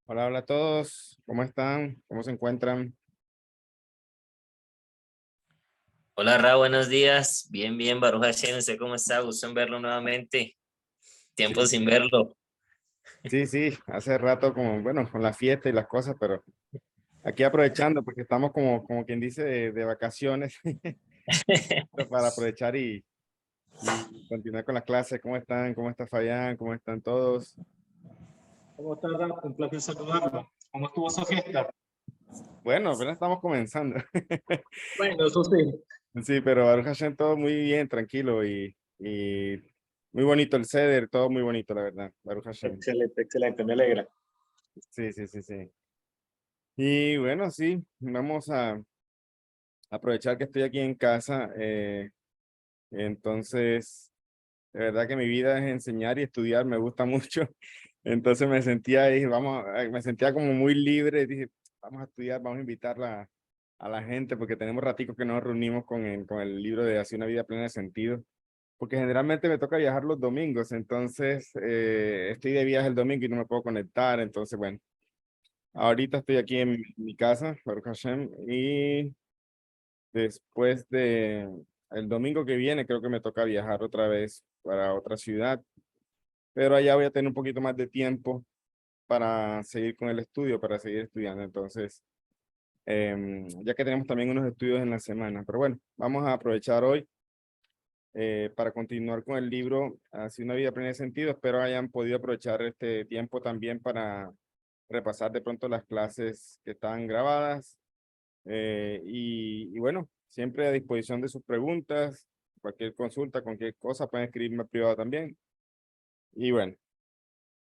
Hola, hola a todos. ¿Cómo están? ¿Cómo se encuentran? Hola Ra, buenos días. Bien, bien, Baruch Hashem. ¿Usted cómo está? Gusto en verlo nuevamente. Sí, Tiempo sin verlo. sí, sí. Hace rato como, bueno, con la fiesta y las cosas, pero aquí aprovechando porque estamos como quien dice de vacaciones para aprovechar y continuar con las clases. ¿Cómo están? ¿Cómo está Fayán? ¿Cómo están todos? ¿Cómo está, Rafa? Un placer saludarlo. ¿Cómo estuvo su fiesta? Bueno, apenas estamos comenzando. Bueno, eso sí. Sí, pero Baruch Hashem todo muy bien, tranquilo y muy bonito el ceder, todo muy bonito, la verdad. Baruch Hashem. Excelente, excelente, me alegra. Sí, sí, sí, sí. Y bueno, sí, vamos a aprovechar que estoy aquí en casa. Entonces, de verdad que mi vida es enseñar y estudiar, me gusta mucho. Entonces me sentía ahí, me sentía como muy libre. Dije, vamos a estudiar, vamos a invitar a la gente, porque tenemos ratico que nos reunimos con el libro de Así una vida plena de sentido. Porque generalmente me toca viajar los domingos, entonces estoy de viaje el domingo y no me puedo conectar. Entonces, bueno, ahorita estoy aquí en mi casa, Baruch Hashem, y después de el domingo que viene, creo que me toca viajar otra vez para otra ciudad, pero allá voy a tener un poquito más de tiempo para seguir con el estudio, para seguir estudiando. Entonces, ya que tenemos también unos estudios en la semana, pero bueno, vamos a aprovechar hoy para continuar con el libro Así una vida plena de sentido. Espero hayan podido aprovechar este tiempo también para repasar de pronto las clases que están grabadas. Y bueno, siempre a disposición de sus preguntas, cualquier consulta, cualquier cosa, pueden escribirme privado también. Y bueno,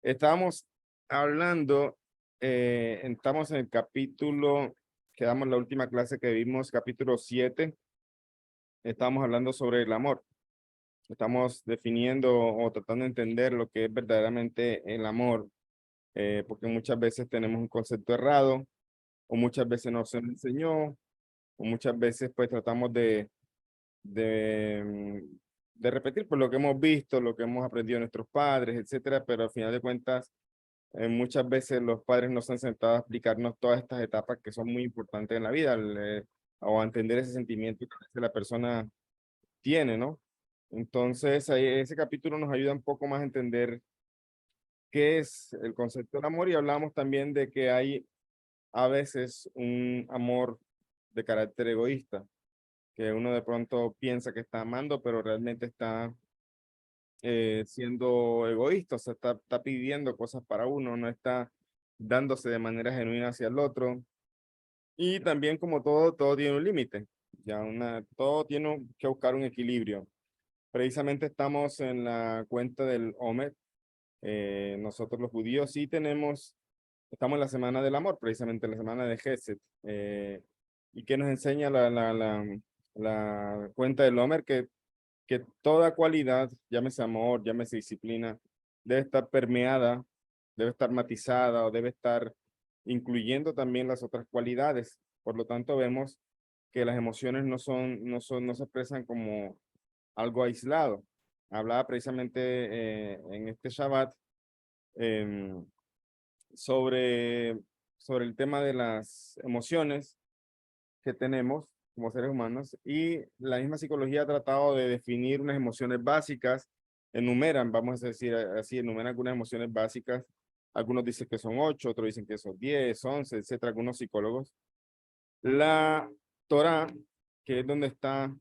estábamos hablando, estamos en el capítulo, quedamos en la última clase que vimos, capítulo 7. Estábamos hablando sobre el amor. Estamos definiendo o tratando de entender lo que es verdaderamente el amor, porque muchas veces tenemos un concepto errado, o muchas veces no se nos enseñó, o muchas veces pues tratamos de repetir por lo que hemos visto, lo que hemos aprendido de nuestros padres, etcétera, pero al final de cuentas, muchas veces los padres no se han sentado a explicarnos todas estas etapas que son muy importantes en la vida, o a entender ese sentimiento que a veces la persona tiene, ¿no? Entonces, ahí, ese capítulo nos ayuda un poco más a entender qué es el concepto del amor y hablamos también de que hay a veces un amor de carácter egoísta, que uno de pronto piensa que está amando, pero realmente está siendo egoísta, o sea, está pidiendo cosas para uno, no está dándose de manera genuina hacia el otro. Y también como todo tiene un límite, todo tiene que buscar un equilibrio. Precisamente estamos en la cuenta del Omer. Nosotros los judíos sí estamos en la semana del amor, precisamente la semana de Gesed. ¿Y qué nos enseña la cuenta del Omer? Que toda cualidad, llámese amor, llámese disciplina, debe estar permeada, debe estar matizada o debe estar incluyendo también las otras cualidades. Por lo tanto, vemos que las emociones no se expresan como algo aislado. Hablaba precisamente en este Shabbat em, sobre, sobre el tema de las emociones que tenemos como seres humanos, y la misma psicología ha tratado de definir unas emociones básicas, enumeran, vamos a decir así, enumeran algunas emociones básicas. Algunos dicen que son 8, otros dicen que son 10, 11, etcétera, algunos psicólogos. La Torah, que es donde está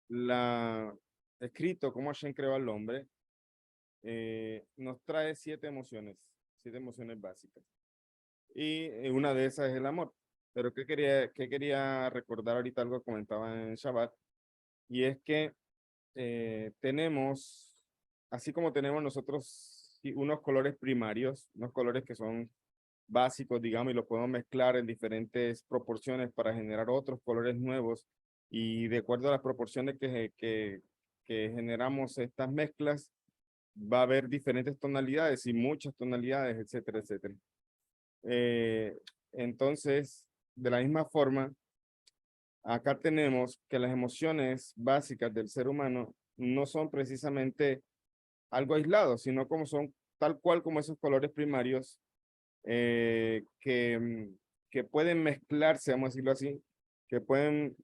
la escrito cómo Hashem creó al hombre, nos trae 7 emociones básicas. Y una de esas es el amor. Pero ¿qué quería recordar ahorita? Algo que comentaba en Shabbat, y es que tenemos, así como tenemos nosotros unos colores primarios, unos colores que son básicos, digamos, y los podemos mezclar en diferentes proporciones para generar otros colores nuevos, y de acuerdo a las proporciones que generamos estas mezclas, va a haber diferentes tonalidades y muchas tonalidades, etcétera, etcétera. Eh, entonces, de la misma forma, acá tenemos que las emociones básicas del ser humano no son precisamente algo aislado, sino como son tal cual como esos colores primarios, que pueden mezclarse, vamos a decirlo así, que pueden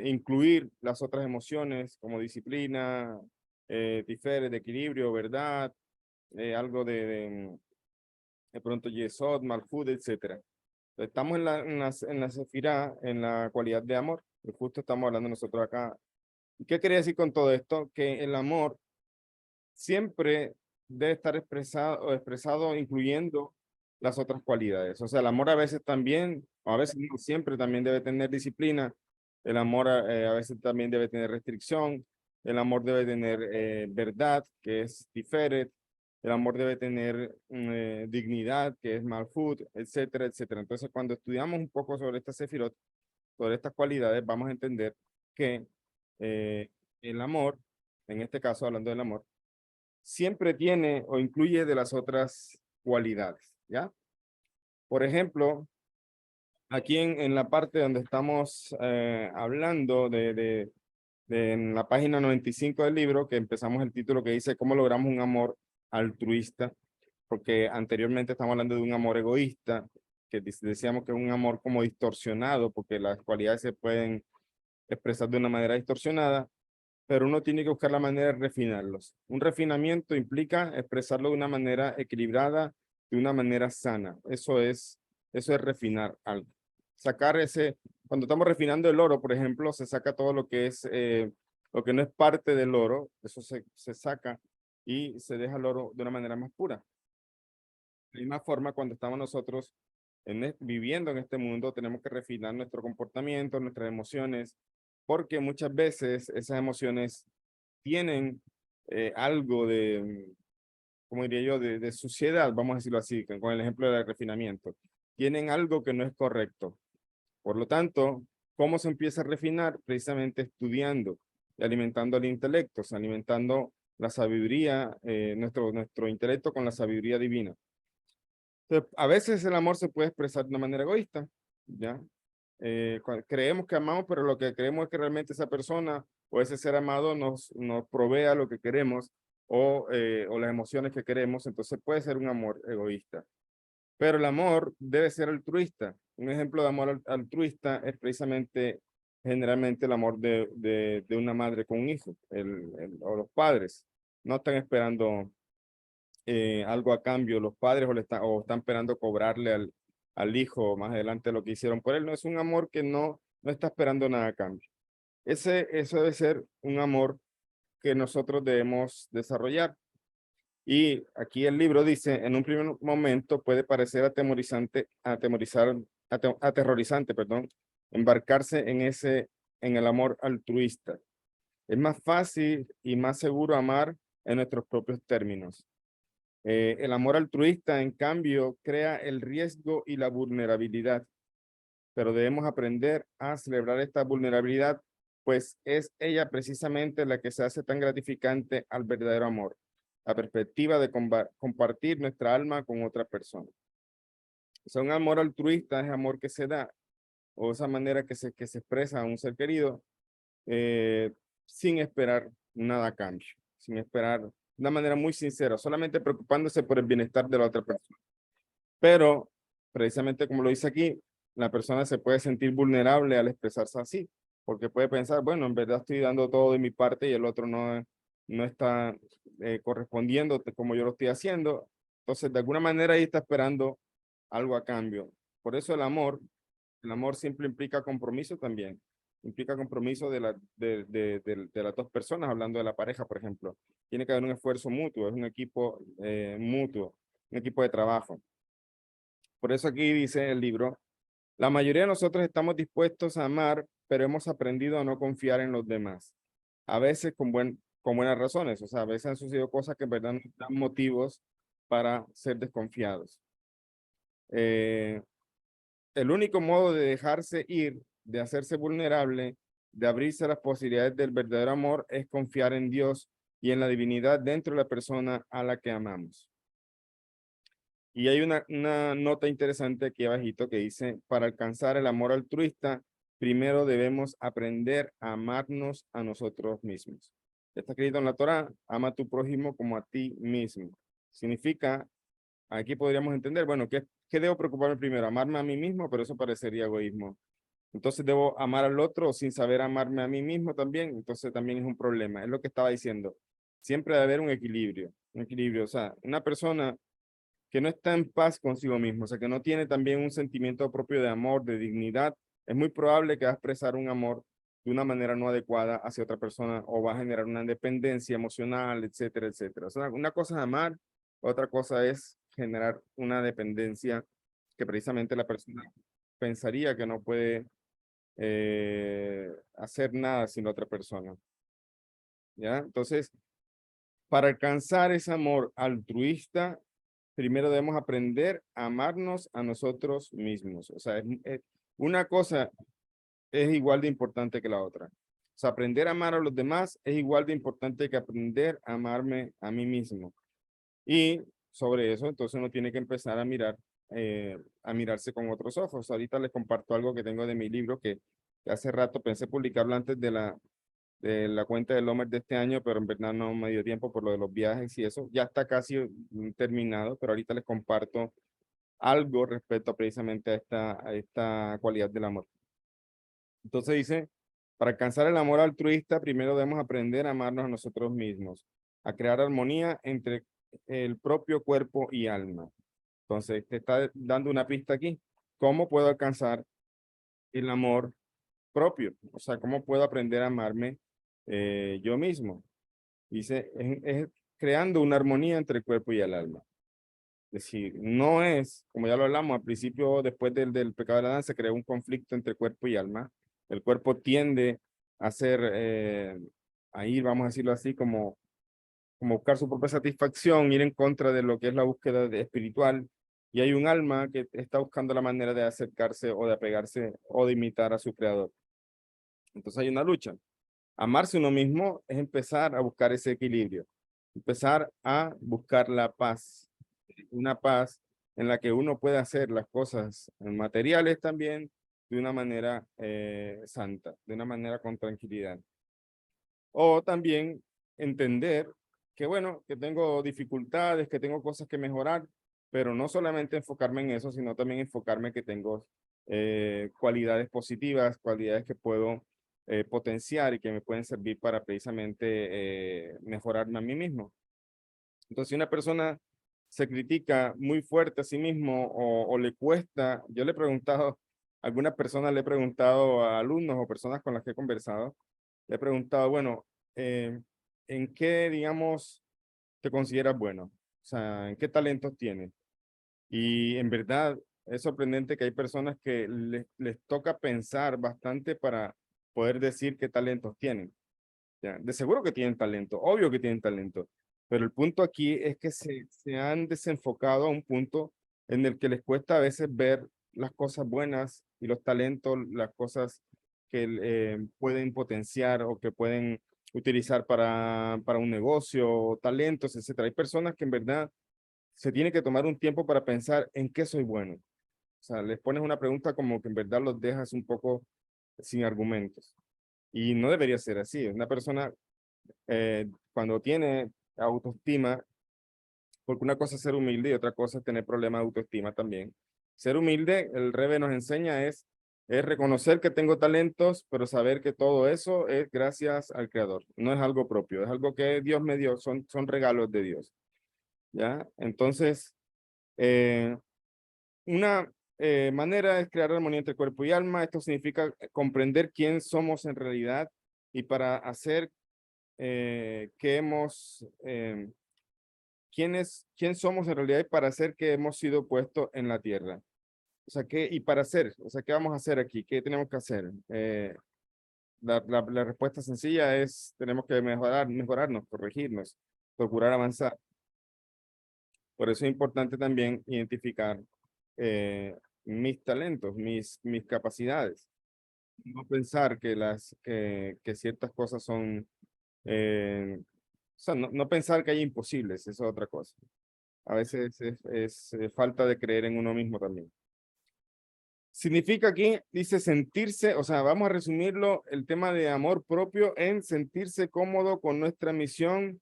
incluir las otras emociones como disciplina, tiferet, de equilibrio, verdad, algo de pronto yesod, malhut, etcétera. Estamos en la sefirá, en la cualidad de amor, que justo estamos hablando nosotros acá. ¿Y qué quería decir con todo esto? Que el amor siempre debe estar expresado incluyendo las otras cualidades. O sea, el amor a veces también, o a veces no siempre también debe tener disciplina. El amor a veces también debe tener restricción. El amor debe tener verdad, que es tiferet. El amor debe tener dignidad, que es malhut, etcétera, etcétera. Entonces, cuando estudiamos un poco sobre esta sefirot, sobre estas cualidades, vamos a entender que el amor, en este caso hablando del amor, siempre tiene o incluye de las otras cualidades, ¿ya? Por ejemplo, aquí en la parte donde estamos hablando en la página 95 del libro, que empezamos el título que dice ¿Cómo logramos un amor altruista? Porque anteriormente estamos hablando de un amor egoísta, que decíamos que es un amor como distorsionado, porque las cualidades se pueden expresar de una manera distorsionada, pero uno tiene que buscar la manera de refinarlos. Un refinamiento implica expresarlo de una manera equilibrada, de una manera sana. Eso es refinar algo. Sacar cuando estamos refinando el oro, por ejemplo, se saca todo lo que es, lo que no es parte del oro, eso se saca y se deja el oro de una manera más pura. De la misma forma, cuando estamos nosotros viviendo en este mundo, tenemos que refinar nuestro comportamiento, nuestras emociones, porque muchas veces esas emociones tienen algo de, ¿cómo diría yo?, de suciedad, vamos a decirlo así, con el ejemplo del refinamiento. Tienen algo que no es correcto. Por lo tanto, ¿cómo se empieza a refinar? Precisamente estudiando y alimentando el intelecto, alimentando la sabiduría, nuestro intelecto con la sabiduría divina. Entonces, a veces el amor se puede expresar de una manera egoísta, ¿ya? Creemos que amamos, pero lo que creemos es que realmente esa persona o ese ser amado nos provea lo que queremos o las emociones que queremos, entonces puede ser un amor egoísta. Pero el amor debe ser altruista. Un ejemplo de amor altruista es precisamente, generalmente, el amor de una madre con un hijo, o los padres. No están esperando algo a cambio los padres o están esperando cobrarle al hijo más adelante lo que hicieron por él. No es un amor que no está esperando nada a cambio. Eso debe ser un amor que nosotros debemos desarrollar. Y aquí el libro dice, en un primer momento puede parecer aterrorizante, perdón, embarcarse en el amor altruista. Es más fácil y más seguro amar en nuestros propios términos. El amor altruista, en cambio, crea el riesgo y la vulnerabilidad, pero debemos aprender a celebrar esta vulnerabilidad, pues es ella precisamente la que se hace tan gratificante al verdadero amor, la perspectiva de compartir nuestra alma con otra persona. O sea, un amor altruista es amor que se da, o esa manera que se expresa a un ser querido, sin esperar nada a cambio, sin esperar, de una manera muy sincera, solamente preocupándose por el bienestar de la otra persona. Pero, precisamente como lo dice aquí, la persona se puede sentir vulnerable al expresarse así, porque puede pensar, bueno, en verdad estoy dando todo de mi parte y el otro no está correspondiendo como yo lo estoy haciendo. Entonces, de alguna manera ahí está esperando algo a cambio. Por eso el amor siempre implica compromiso también. Implica compromiso de las dos personas, hablando de la pareja, por ejemplo. Tiene que haber un esfuerzo mutuo, es un equipo mutuo, un equipo de trabajo. Por eso aquí dice el libro, la mayoría de nosotros estamos dispuestos a amar, pero hemos aprendido a no confiar en los demás. A veces con buenas razones, o sea, a veces han sucedido cosas que en verdad nos dan motivos para ser desconfiados. El único modo de dejarse ir, de hacerse vulnerable, de abrirse a las posibilidades del verdadero amor es confiar en Dios y en la divinidad dentro de la persona a la que amamos. Y hay una nota interesante aquí abajito que dice, para alcanzar el amor altruista, primero debemos aprender a amarnos a nosotros mismos. Está escrito en la Torá, ama a tu prójimo como a ti mismo. Significa, aquí podríamos entender, bueno, ¿qué ¿qué debo preocuparme primero? Amarme a mí mismo, pero eso parecería egoísmo. Entonces debo amar al otro sin saber amarme a mí mismo también. Entonces también es un problema. Es lo que estaba diciendo. Siempre debe haber un equilibrio. Un equilibrio. O sea, una persona que no está en paz consigo mismo, o sea, que no tiene también un sentimiento propio de amor, de dignidad, es muy probable que va a expresar un amor de una manera no adecuada hacia otra persona o va a generar una dependencia emocional, etcétera, etcétera. O sea, una cosa es amar, otra cosa es generar una dependencia que precisamente la persona pensaría que no puede hacer nada sin la otra persona. ¿Ya? Entonces, para alcanzar ese amor altruista, primero debemos aprender a amarnos a nosotros mismos. O sea, una cosa es igual de importante que la otra. O sea, aprender a amar a los demás es igual de importante que aprender a amarme a mí mismo. Y sobre eso, entonces uno tiene que empezar a mirar, a mirarse con otros ojos. Ahorita les comparto algo que tengo de mi libro que hace rato pensé publicarlo antes de la cuenta del Homer de este año, pero en verdad no me dio tiempo por lo de los viajes y eso. Ya está casi terminado, pero ahorita les comparto algo respecto precisamente a esta cualidad del amor. Entonces dice, para alcanzar el amor altruista, primero debemos aprender a amarnos a nosotros mismos, a crear armonía entre el propio cuerpo y alma. Entonces, te está dando una pista aquí. ¿Cómo puedo alcanzar el amor propio? O sea, ¿cómo puedo aprender a amarme yo mismo? Dice, es creando una armonía entre el cuerpo y el alma. Es decir, no es, como ya lo hablamos al principio, después del pecado de Adán, se creó un conflicto entre cuerpo y alma. El cuerpo tiende a ser, a ir, vamos a decirlo así, como buscar su propia satisfacción, ir en contra de lo que es la búsqueda espiritual. Y hay un alma que está buscando la manera de acercarse o de apegarse o de imitar a su creador. Entonces hay una lucha. Amarse uno mismo es empezar a buscar ese equilibrio, empezar a buscar la paz, una paz en la que uno pueda hacer las cosas materiales también de una manera santa, de una manera con tranquilidad. O también entender que, bueno, que tengo dificultades, que tengo cosas que mejorar, pero no solamente enfocarme en eso, sino también enfocarme que tengo cualidades positivas, cualidades que puedo potenciar y que me pueden servir para precisamente mejorarme a mí mismo. Entonces, si una persona se critica muy fuerte a sí mismo o le cuesta, yo le he preguntado, a algunas personas le he preguntado a alumnos o personas con las que he conversado, le he preguntado, bueno, ¿en qué, digamos, te consideras bueno? O sea, ¿en qué talentos tienes? Y en verdad es sorprendente que hay personas que les toca pensar bastante para poder decir qué talentos tienen. ¿Ya? De seguro que tienen talento, obvio que tienen talento, pero el punto aquí es que se han desenfocado a un punto en el que les cuesta a veces ver las cosas buenas y los talentos, las cosas que pueden potenciar o que pueden utilizar para un negocio, talentos, etcétera. Hay personas que en verdad se tienen que tomar un tiempo para pensar en qué soy bueno. O sea, les pones una pregunta como que en verdad los dejas un poco sin argumentos. Y no debería ser así. Una persona cuando tiene autoestima, porque una cosa es ser humilde y otra cosa es tener problemas de autoestima también. Ser humilde, el Rebe nos enseña, es reconocer que tengo talentos, pero saber que todo eso es gracias al Creador. No es algo propio, es algo que Dios me dio, son regalos de Dios. ¿Ya? Entonces, una manera es crear armonía entre cuerpo y alma. Esto significa comprender quién somos en realidad y para hacer que quién somos en realidad y para hacer que hemos sido puestos en la tierra. O sea, y para hacer, o sea, ¿qué vamos a hacer aquí? ¿Qué tenemos que hacer? La respuesta sencilla es, tenemos que mejorarnos, corregirnos, procurar avanzar. Por eso es importante también identificar mis talentos, mis capacidades. No pensar que ciertas cosas son, o sea, no pensar que hay imposibles, eso es otra cosa. A veces es falta de creer en uno mismo también. Significa aquí, dice sentirse, o sea, vamos a resumirlo, el tema de amor propio en sentirse cómodo con nuestra misión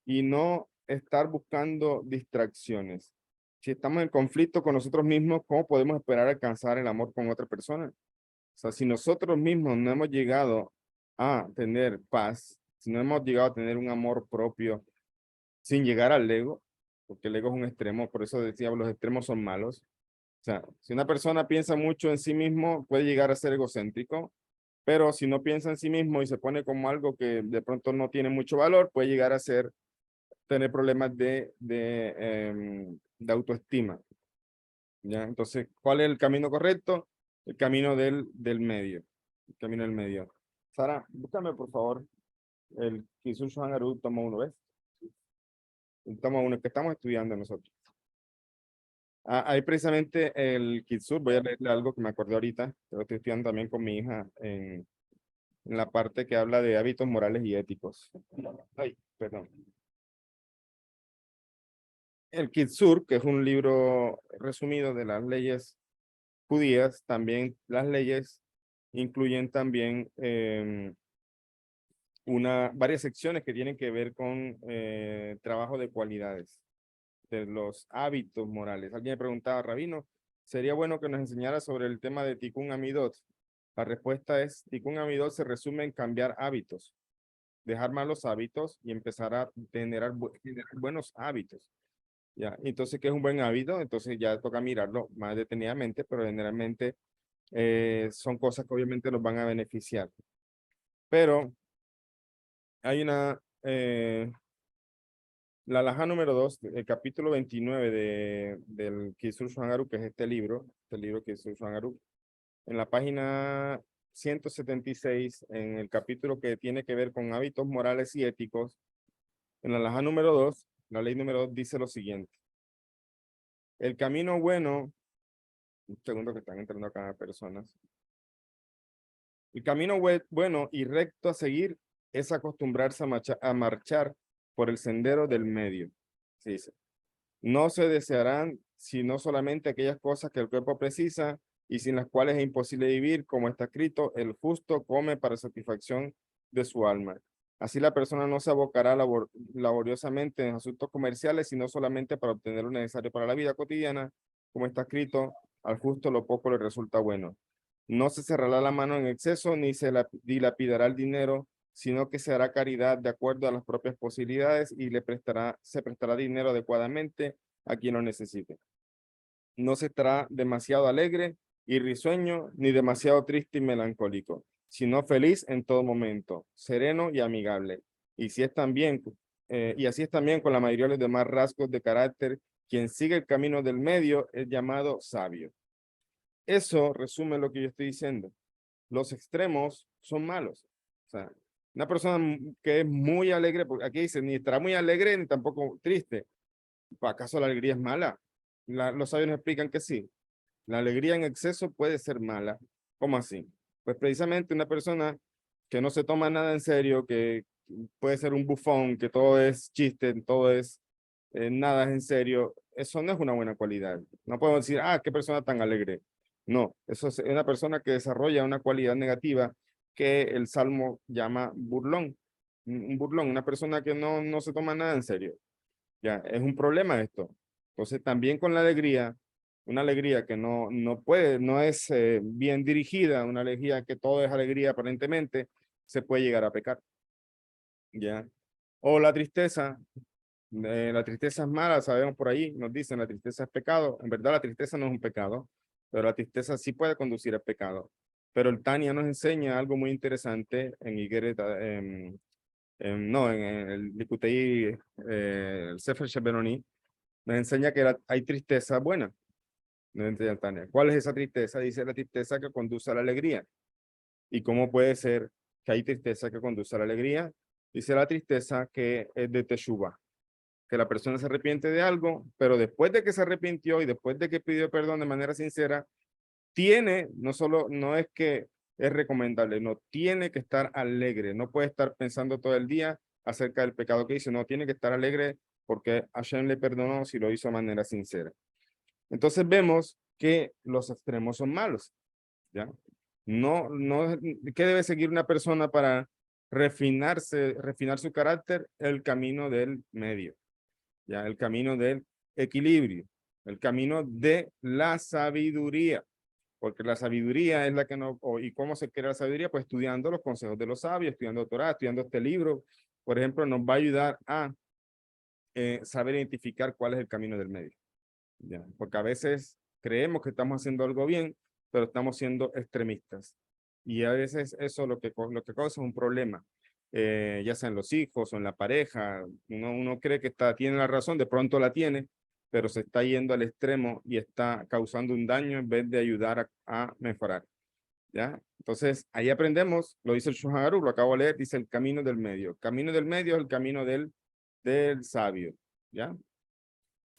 y no estar buscando distracciones. si estamos en conflicto con nosotros mismos, ¿cómo podemos esperar alcanzar el amor con otra persona? O sea, si nosotros mismos no hemos llegado a tener paz, si no hemos llegado a tener un amor propio sin llegar al ego, porque el ego es un extremo, por eso decía, los extremos son malos. O sea, si una persona piensa mucho en sí mismo, puede llegar a ser egocéntrico, pero si no piensa en sí mismo y se pone como algo que de pronto no tiene mucho valor, puede llegar a tener problemas de autoestima. ¿Ya? Entonces, ¿cuál es el camino correcto? El camino del medio. El camino del medio. Sara, búscame por favor el Kisucho Hangaru, tomo uno, ¿ves? El tomo uno que estamos estudiando nosotros. Ahí precisamente el Kitsur, voy a leerle algo que me acordé ahorita, que lo estoy estudiando también con mi hija en la parte que habla de hábitos morales y éticos. Ay, perdón. El Kitsur, que es un libro resumido de las leyes judías, también las leyes incluyen también varias secciones que tienen que ver con trabajo de cualidades, de los hábitos morales. Alguien me preguntaba, Rabino, ¿sería bueno que nos enseñara sobre el tema de Tikkun Amidot? La respuesta es, Tikkun Amidot se resume en cambiar hábitos, dejar malos hábitos y empezar a generar buenos hábitos. ¿Ya? Entonces, ¿qué es un buen hábito? Entonces ya toca mirarlo más detenidamente, pero generalmente son cosas que obviamente nos van a beneficiar. Pero hay la alajá número 2, el capítulo 29 del Kisur Shwangaru, que es este libro Kisur Shwangaru, en la página 176, en el capítulo que tiene que ver con hábitos morales y éticos, en la alajá número 2, la ley número 2 dice lo siguiente. El camino bueno, un segundo que están entrando acá personas. El camino bueno y recto a seguir es acostumbrarse a marchar por el sendero del medio. Se dice. No se desearán sino solamente aquellas cosas que el cuerpo precisa y sin las cuales es imposible vivir, como está escrito, el justo come para satisfacción de su alma. Así la persona no se abocará laboriosamente en asuntos comerciales, sino solamente para obtener lo necesario para la vida cotidiana, como está escrito, al justo lo poco le resulta bueno. No se cerrará la mano en exceso, ni se dilapidará el dinero, sino que se hará caridad de acuerdo a las propias posibilidades y se prestará dinero adecuadamente a quien lo necesite. No se estará demasiado alegre y risueño, ni demasiado triste y melancólico, sino feliz en todo momento, sereno y amigable. Y así es también con la mayoría de los demás rasgos de carácter. Quien sigue el camino del medio es llamado sabio. Eso resume lo que yo estoy diciendo. Los extremos son malos. O sea, una persona que es muy alegre, porque aquí dice, ni estará muy alegre ni tampoco triste. ¿Acaso la alegría es mala? Los sabios nos explican que sí. La alegría en exceso puede ser mala. ¿Cómo así? Pues precisamente una persona que no se toma nada en serio, que puede ser un bufón, que todo es chiste, todo es nada es en serio, eso no es una buena cualidad. No podemos decir, qué persona tan alegre. No, eso es una persona que desarrolla una cualidad negativa que el Salmo llama burlón. Un burlón, una persona que no se toma nada en serio. Ya, es un problema esto. Entonces, también con la alegría, una alegría que no es bien dirigida, una alegría que todo es alegría aparentemente, se puede llegar a pecar. Ya. O la tristeza es mala, sabemos por ahí, nos dicen la tristeza es pecado. En verdad la tristeza no es un pecado, pero la tristeza sí puede conducir al pecado. Pero el Tania nos enseña algo muy interesante en en el Likutei, el Sefer Shebenoni, nos enseña que hay tristeza buena. Nos enseña el Tania. ¿Cuál es esa tristeza? Dice la tristeza que conduce a la alegría. ¿Y cómo puede ser que hay tristeza que conduce a la alegría? Dice la tristeza que es de Teshuvah, que la persona se arrepiente de algo, pero después de que se arrepintió y después de que pidió perdón de manera sincera, no es que es recomendable, no tiene que estar alegre, no puede estar pensando todo el día acerca del pecado que hizo, no tiene que estar alegre porque Hashem le perdonó si lo hizo de manera sincera. Entonces vemos que los extremos son malos, ¿ya? ¿Qué debe seguir una persona para refinar su carácter? El camino del medio. Ya, el camino del equilibrio. el camino de la sabiduría. Porque la sabiduría es la que nos... ¿Y cómo se crea la sabiduría? Pues estudiando los consejos de los sabios, estudiando Torah, estudiando este libro. Por ejemplo, nos va a ayudar a saber identificar cuál es el camino del medio. ¿Ya? Porque a veces creemos que estamos haciendo algo bien, pero estamos siendo extremistas. Y a veces eso lo que causa es un problema, ya sea en los hijos o en la pareja. Uno cree que tiene la razón, de pronto la tiene, pero se está yendo al extremo y está causando un daño en vez de ayudar a mejorar. ¿Ya? Entonces, ahí aprendemos, lo dice el Shulchan Aruch, lo acabo de leer, dice el camino del medio. Camino del medio es el camino del sabio. ¿Ya?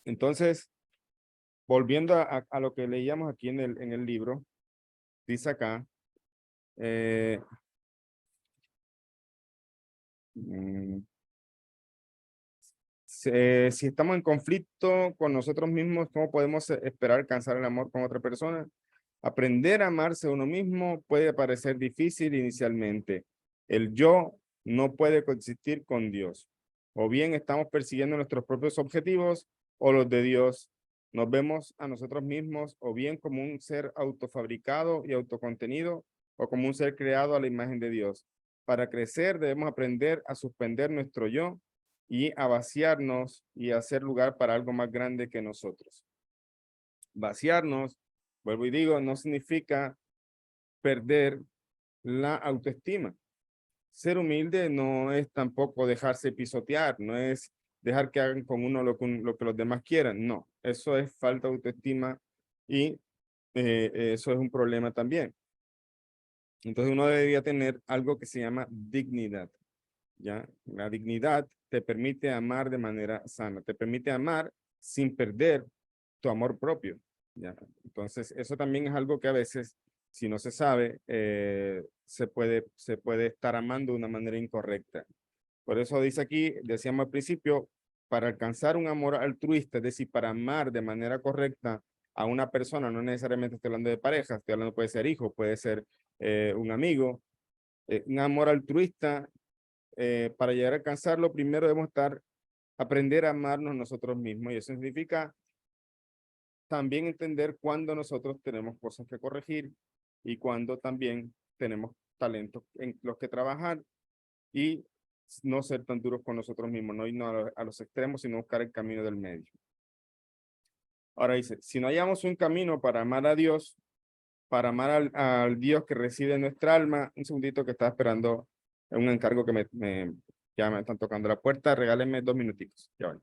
Entonces, volviendo a lo que leíamos aquí en el libro, dice acá, si estamos en conflicto con nosotros mismos, ¿cómo podemos esperar alcanzar el amor con otra persona? Aprender a amarse a uno mismo puede parecer difícil inicialmente. El yo no puede coexistir con Dios. O bien estamos persiguiendo nuestros propios objetivos o los de Dios. Nos vemos a nosotros mismos o bien como un ser autofabricado y autocontenido o como un ser creado a la imagen de Dios. Para crecer debemos aprender a suspender nuestro yo y a vaciarnos y hacer lugar para algo más grande que nosotros. Vaciarnos, vuelvo y digo, no significa perder la autoestima. Ser humilde no es tampoco dejarse pisotear, no es dejar que hagan con uno lo que los demás quieran, no, eso es falta de autoestima y eso es un problema también. Entonces uno debería tener algo que se llama dignidad, ¿ya? La dignidad te permite amar de manera sana, te permite amar sin perder tu amor propio, ¿ya? Entonces, eso también es algo que a veces, si no se sabe, se puede estar amando de una manera incorrecta. Por eso dice aquí, decíamos al principio, para alcanzar un amor altruista, es decir, para amar de manera correcta a una persona, no necesariamente estoy hablando de pareja, estoy hablando, puede ser hijo, puede ser un amigo, un amor altruista, para llegar a alcanzarlo, primero debemos aprender a amarnos nosotros mismos, y eso significa también entender cuándo nosotros tenemos cosas que corregir y cuándo también tenemos talentos en los que trabajar y no ser tan duros con nosotros mismos, no irnos a los extremos, sino buscar el camino del medio. Ahora dice, si no hallamos un camino para amar a Dios, para amar al Dios que reside en nuestra alma, un segundito que estaba esperando un encargo que ya me están tocando la puerta, regálenme 2 minutitos, ya van.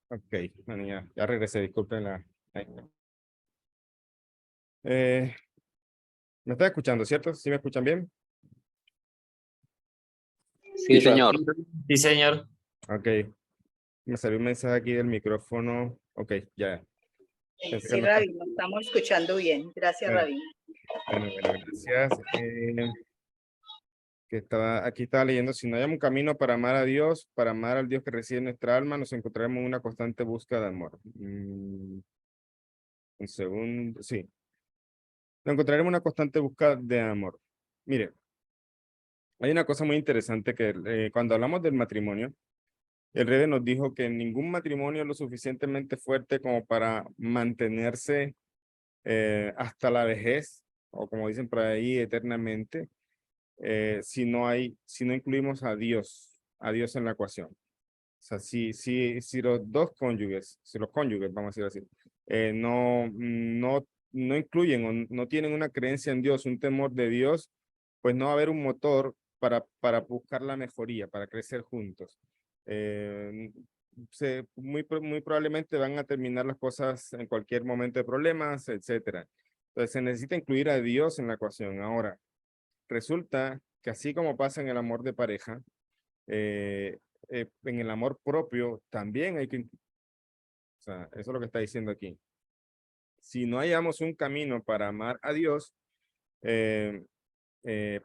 Ok, bueno, ya regresé, disculpen ¿me está escuchando, cierto? ¿Sí me escuchan bien? Sí, señor. Sí, señor. Ok, me salió un mensaje aquí del micrófono. Ok, ya. Pensé que Sí, no Rabí, nos estamos escuchando bien. Gracias, Eh, Rabí. Bueno, gracias. Aquí estaba leyendo, si no hay un camino para amar a Dios, para amar al Dios que reside en nuestra alma, nos encontraremos en una constante búsqueda de amor. Un segundo, sí. Nos encontraremos en una constante búsqueda de amor. Mire, hay una cosa muy interesante que cuando hablamos del matrimonio, el Rebe nos dijo que ningún matrimonio es lo suficientemente fuerte como para mantenerse hasta la vejez, o como dicen por ahí, eternamente, si no incluimos a Dios en la ecuación. O sea, si los dos cónyuges, si los cónyuges, vamos a decir así, no incluyen o no tienen una creencia en Dios, un temor de Dios, pues no va a haber un motor para buscar la mejoría, para crecer juntos. Muy probablemente van a terminar las cosas en cualquier momento de problemas, etcétera. Entonces se necesita incluir a Dios en la ecuación. Ahora, resulta que así como pasa en el amor de pareja, en el amor propio también hay que, o sea, eso es lo que está diciendo aquí. Si no hallamos un camino para amar a Dios,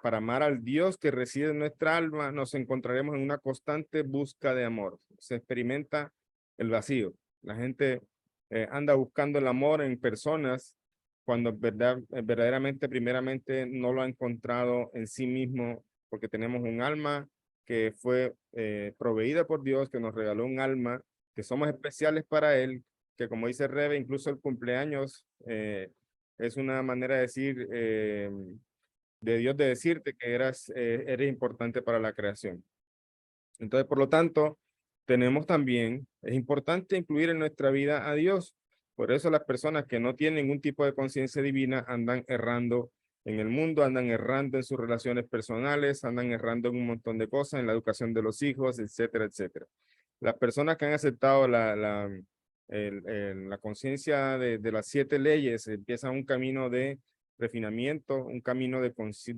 para amar al Dios que reside en nuestra alma, nos encontraremos en una constante busca de amor. Se experimenta el vacío. La gente anda buscando el amor en personas cuando verdaderamente, primeramente, no lo ha encontrado en sí mismo, porque tenemos un alma que fue proveída por Dios, que nos regaló un alma, que somos especiales para Él, que como dice Rebe, incluso el cumpleaños es una manera de decir de Dios de decirte que eres importante para la creación. Entonces, por lo tanto, tenemos también, es importante incluir en nuestra vida a Dios. Por eso las personas que no tienen ningún tipo de conciencia divina andan errando en el mundo, andan errando en sus relaciones personales, andan errando en un montón de cosas, en la educación de los hijos, etcétera, etcétera. Las personas que han aceptado la conciencia de las 7 leyes empiezan un camino de refinamiento, un camino de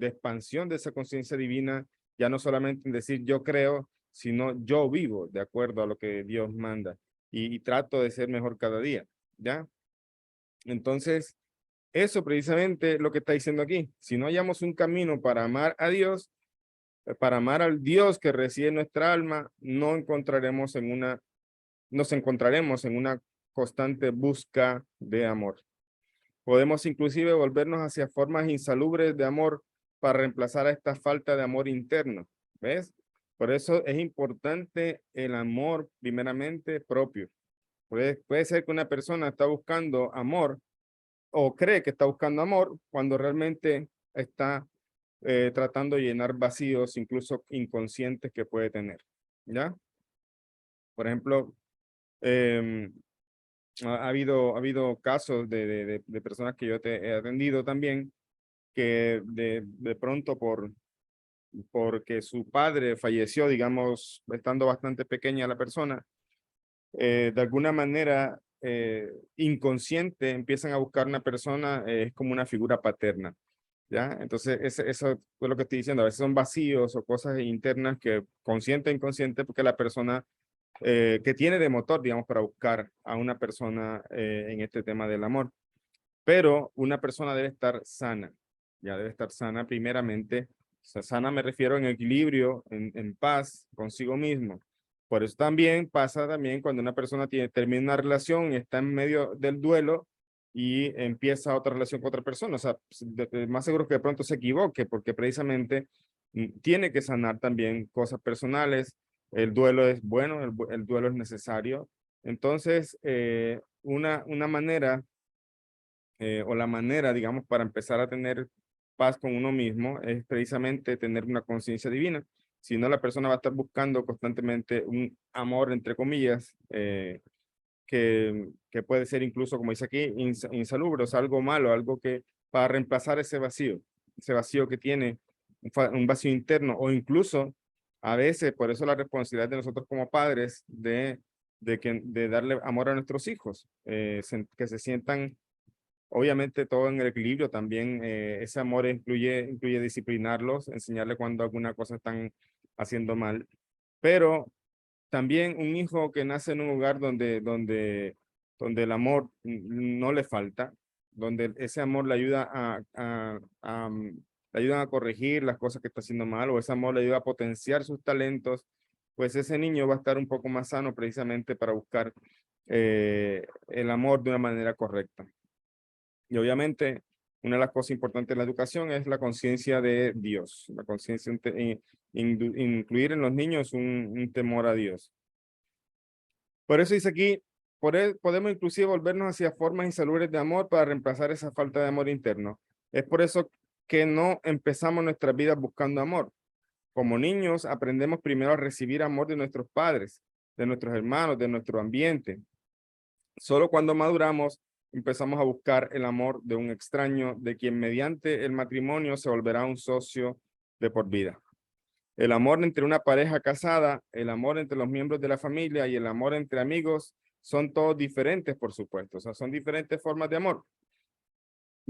expansión de esa conciencia divina, ya no solamente en decir yo creo, sino yo vivo de acuerdo a lo que Dios manda y trato de ser mejor cada día, ¿ya? Entonces, eso precisamente es lo que está diciendo aquí. Si no hallamos un camino para amar a Dios, para amar al Dios que reside en nuestra alma, nos encontraremos en una constante busca de amor. Podemos inclusive volvernos hacia formas insalubres de amor para reemplazar a esta falta de amor interno. ¿Ves? Por eso es importante el amor primeramente propio. Puede ser que una persona está buscando amor o cree que está buscando amor cuando realmente está tratando de llenar vacíos, incluso inconscientes que puede tener. ¿Ya? Por ejemplo, ha habido casos de personas que yo he atendido también que de pronto porque su padre falleció, digamos, estando bastante pequeña la persona, de alguna manera inconsciente empiezan a buscar una persona, es como una figura paterna, ¿ya? Entonces, eso es lo que estoy diciendo, a veces son vacíos o cosas internas que consciente o inconsciente, porque la persona que tiene de motor, digamos, para buscar a una persona en este tema del amor. Pero una persona debe estar sana, ya debe estar sana primeramente. O sea, sana me refiero en equilibrio, en paz consigo mismo. Por eso también pasa también cuando una persona termina una relación y está en medio del duelo y empieza otra relación con otra persona. O sea, más seguro que de pronto se equivoque porque precisamente tiene que sanar también cosas personales. El duelo es bueno, el duelo es necesario. Entonces, una manera o la manera, digamos, para empezar a tener paz con uno mismo es precisamente tener una conciencia divina. Si no, la persona va a estar buscando constantemente un amor, entre comillas, que puede ser incluso, como dice aquí, insalubre, o sea, algo malo, algo que para reemplazar ese vacío que tiene, un vacío interno, o incluso a veces, por eso la responsabilidad de nosotros como padres de darle amor a nuestros hijos, que se sientan obviamente todo en el equilibrio, también ese amor incluye disciplinarlos, enseñarle cuando alguna cosa están haciendo mal, pero también un hijo que nace en un lugar donde el amor no le falta, donde ese amor le ayuda le ayudan a corregir las cosas que está haciendo mal, o ese amor le ayuda a potenciar sus talentos, pues ese niño va a estar un poco más sano precisamente para buscar el amor de una manera correcta. Y obviamente, una de las cosas importantes de la educación es la conciencia de Dios, la conciencia, incluir en los niños un temor a Dios. Por eso dice aquí, podemos inclusive volvernos hacia formas insalubres de amor para reemplazar esa falta de amor interno. Es por eso que no empezamos nuestras vidas buscando amor. Como niños aprendemos primero a recibir amor de nuestros padres, de nuestros hermanos, de nuestro ambiente. Solo cuando maduramos empezamos a buscar el amor de un extraño, de quien mediante el matrimonio se volverá un socio de por vida. El amor entre una pareja casada, el amor entre los miembros de la familia y el amor entre amigos son todos diferentes, por supuesto. O sea, son diferentes formas de amor.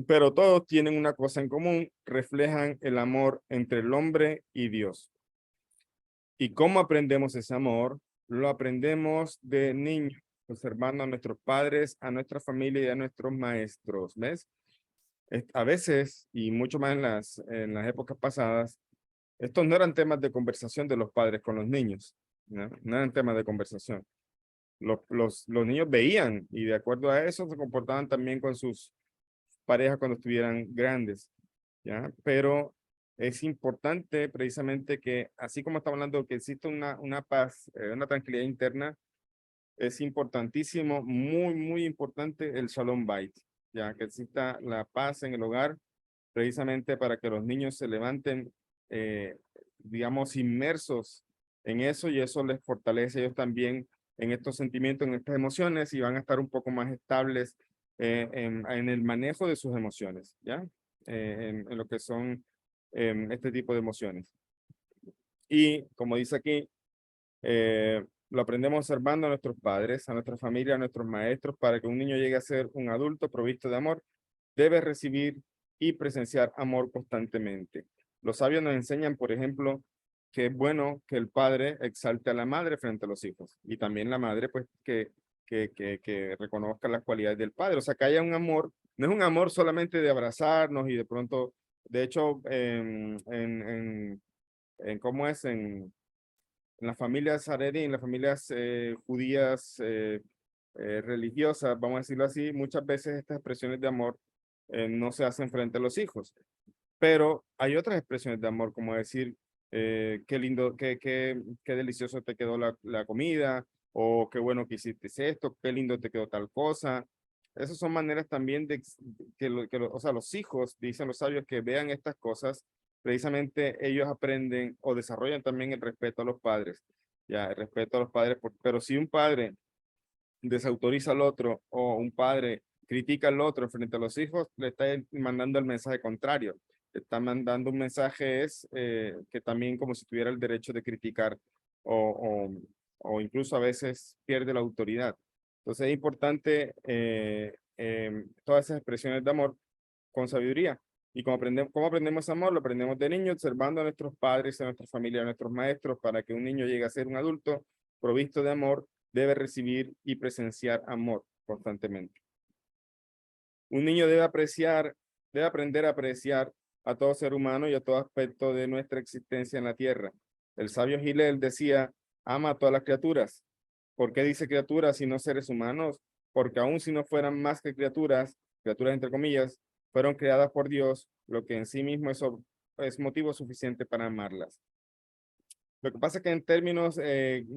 Pero todos tienen una cosa en común, reflejan el amor entre el hombre y Dios. ¿Y cómo aprendemos ese amor? Lo aprendemos de niños, observando a nuestros padres, a nuestra familia y a nuestros maestros. ¿Ves? A veces, y mucho más en las épocas pasadas, estos no eran temas de conversación de los padres con los niños, ¿no? No eran temas de conversación. Los niños veían y de acuerdo a eso se comportaban también con sus parejas cuando estuvieran grandes, ¿ya? Pero es importante precisamente que, así como estamos hablando que existe una paz, una tranquilidad interna, es importantísimo, muy importante el Shalom Bait, ya que exista la paz en el hogar, precisamente para que los niños se levanten, digamos, inmersos en eso, y eso les fortalece a ellos también en estos sentimientos, en estas emociones, y van a estar un poco más estables en el manejo de sus emociones, ¿ya? En lo que son este tipo de emociones. Y como dice aquí, lo aprendemos observando a nuestros padres, a nuestra familia, a nuestros maestros. Para que un niño llegue a ser un adulto provisto de amor, debe recibir y presenciar amor constantemente. Los sabios nos enseñan, por ejemplo, que es bueno que el padre exalte a la madre frente a los hijos, y también la madre, pues, que reconozca las cualidades del padre. O sea, que haya un amor, no es un amor solamente de abrazarnos y de pronto, de hecho, ¿cómo es? En las familias haredí, en las familias judías religiosas, vamos a decirlo así, muchas veces estas expresiones de amor no se hacen frente a los hijos. Pero hay otras expresiones de amor, como decir, qué lindo, qué delicioso te quedó la comida, o qué bueno que hiciste esto, qué lindo te quedó tal cosa. Esas son maneras también de o sea, los hijos, dicen los sabios, que vean estas cosas, precisamente ellos aprenden o desarrollan también el respeto a los padres. Ya, el respeto a los padres, pero si un padre desautoriza al otro, o un padre critica al otro frente a los hijos, le está mandando el mensaje contrario. Le está mandando un mensaje que también como si tuviera el derecho de criticar, o incluso a veces pierde la autoridad. Entonces es importante todas esas expresiones de amor con sabiduría. Y cómo aprendemos amor, lo aprendemos de niño, observando a nuestros padres, a nuestra familia, a nuestros maestros. Para que un niño llegue a ser un adulto provisto de amor, debe recibir y presenciar amor constantemente. Un niño debe aprender a apreciar a todo ser humano y a todo aspecto de nuestra existencia en la tierra. El sabio Gilel decía, ama a todas las criaturas. ¿Por qué dice criaturas y no seres humanos? Porque aun si no fueran más que criaturas entre comillas, fueron creadas por Dios, lo que en sí mismo es motivo suficiente para amarlas. Lo que pasa es que en términos,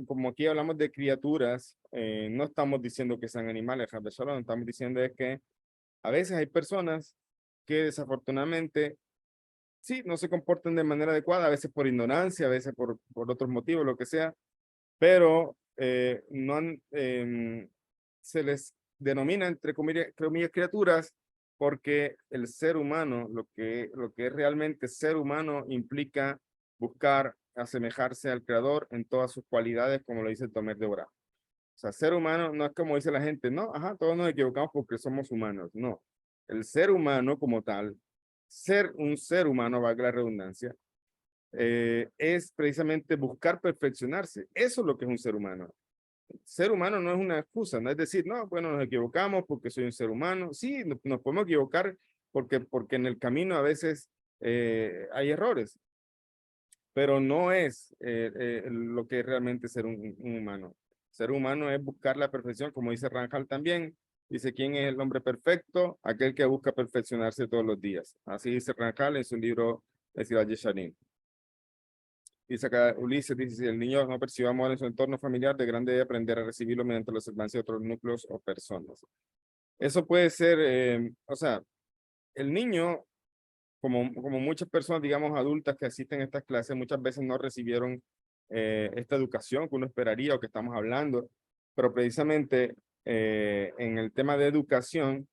como aquí hablamos de criaturas, no estamos diciendo que sean animales, solo lo que estamos diciendo es que a veces hay personas que desafortunadamente sí, no se comportan de manera adecuada, a veces por ignorancia, a veces por otros motivos, lo que sea, pero no se les denomina entre comillas criaturas, porque el ser humano, lo que es realmente ser humano, implica buscar asemejarse al creador en todas sus cualidades, como lo dice Tomer de Borah. O sea, ser humano no es como dice la gente, no, ajá, todos nos equivocamos porque somos humanos. No, el ser humano como tal, ser un ser humano, valga la redundancia, es precisamente buscar perfeccionarse. Eso es lo que es un ser humano. ser humano no es una excusa, no es decir, no, bueno, nos equivocamos porque soy un ser humano. Sí, nos podemos equivocar porque en el camino a veces hay errores, pero no es lo que es realmente ser un humano. Ser humano es buscar la perfección, como dice Ranjal también. Dice, ¿quién es el hombre perfecto? Aquel que busca perfeccionarse todos los días. Así dice Ranjal en su libro de Siraj Yesharim. Dice acá Ulises, dice, si el niño no percibe amor en su entorno familiar, de grande debe aprender a recibirlo mediante la observancia de otros núcleos o personas. Eso puede ser, o sea, el niño, como muchas personas, digamos, adultas que asisten a estas clases, muchas veces no recibieron esta educación que uno esperaría o que estamos hablando, pero precisamente en el tema de educación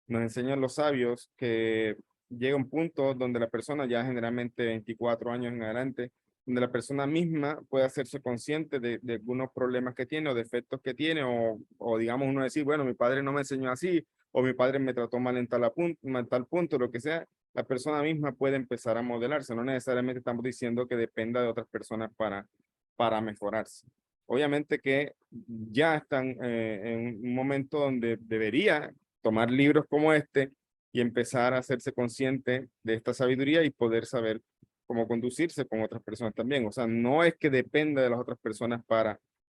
nos enseñan los sabios que llega un punto donde la persona ya generalmente 24 años en adelante, donde la persona misma puede hacerse consciente de algunos problemas que tiene o defectos que tiene o digamos uno decir, bueno, mi padre no me enseñó así o mi padre me trató mal en tal punto, lo que sea, la persona misma puede empezar a modelarse. No necesariamente estamos diciendo que dependa de otras personas para mejorarse. Obviamente que ya están en un momento donde debería tomar libros como este y empezar a hacerse consciente de esta sabiduría y poder saber cómo conducirse con otras personas también. O sea, no es que dependa de las otras personas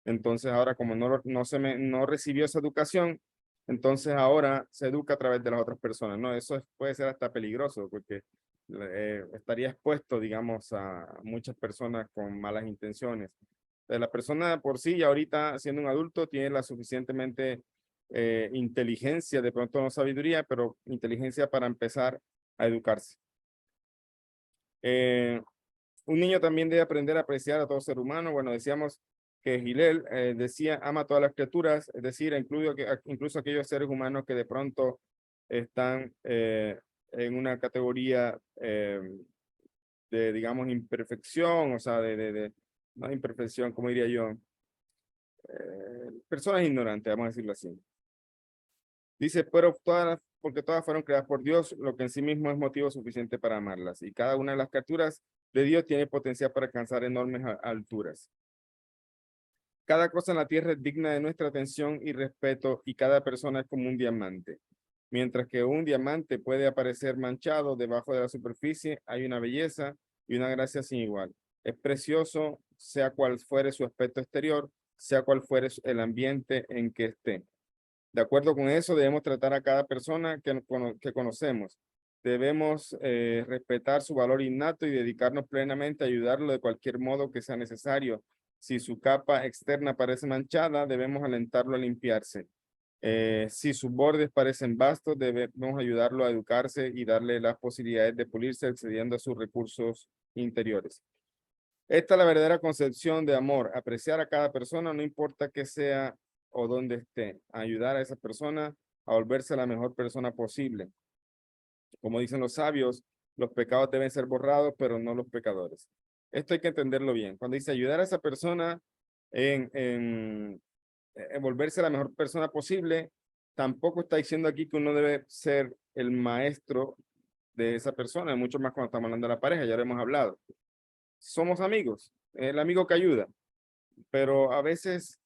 entonces ahora como no recibió esa educación, entonces ahora se educa a través de las otras personas. No, puede ser hasta peligroso porque estaría expuesto, digamos, a muchas personas con malas intenciones. La persona por sí, ya ahorita siendo un adulto, tiene la suficientemente inteligencia, de pronto no sabiduría, pero inteligencia para empezar a educarse. Un niño también debe aprender a apreciar a todo ser humano. Bueno, decíamos que Gilel decía, ama a todas las criaturas, es decir, incluso aquellos seres humanos que de pronto están en una categoría de, digamos, imperfección, o sea, no imperfección, como diría yo, personas ignorantes, vamos a decirlo así. Dice, pero porque todas fueron creadas por Dios, lo que en sí mismo es motivo suficiente para amarlas. Y cada una de las criaturas de Dios tiene potencial para alcanzar enormes alturas. Cada cosa en la tierra es digna de nuestra atención y respeto, y cada persona es como un diamante. Mientras que un diamante puede aparecer manchado debajo de la superficie, hay una belleza y una gracia sin igual. Es precioso, sea cual fuere su aspecto exterior, sea cual fuere el ambiente en que esté. De acuerdo con eso, debemos tratar a cada persona que conocemos. Debemos respetar su valor innato y dedicarnos plenamente a ayudarlo de cualquier modo que sea necesario. Si su capa externa parece manchada, debemos alentarlo a limpiarse. Si sus bordes parecen vastos, debemos ayudarlo a educarse y darle las posibilidades de pulirse accediendo a sus recursos interiores. Esta es la verdadera concepción de amor, apreciar a cada persona, no importa qué sea o dónde esté, ayudar a esa persona a volverse la mejor persona posible. Como dicen los sabios, los pecados deben ser borrados, pero no los pecadores. Esto hay que entenderlo bien. Cuando dice ayudar a esa persona en volverse la mejor persona posible, tampoco está diciendo aquí que uno debe ser el maestro de esa persona, mucho más cuando estamos hablando de la pareja, ya lo hemos hablado. Somos amigos, el amigo que ayuda, pero a veces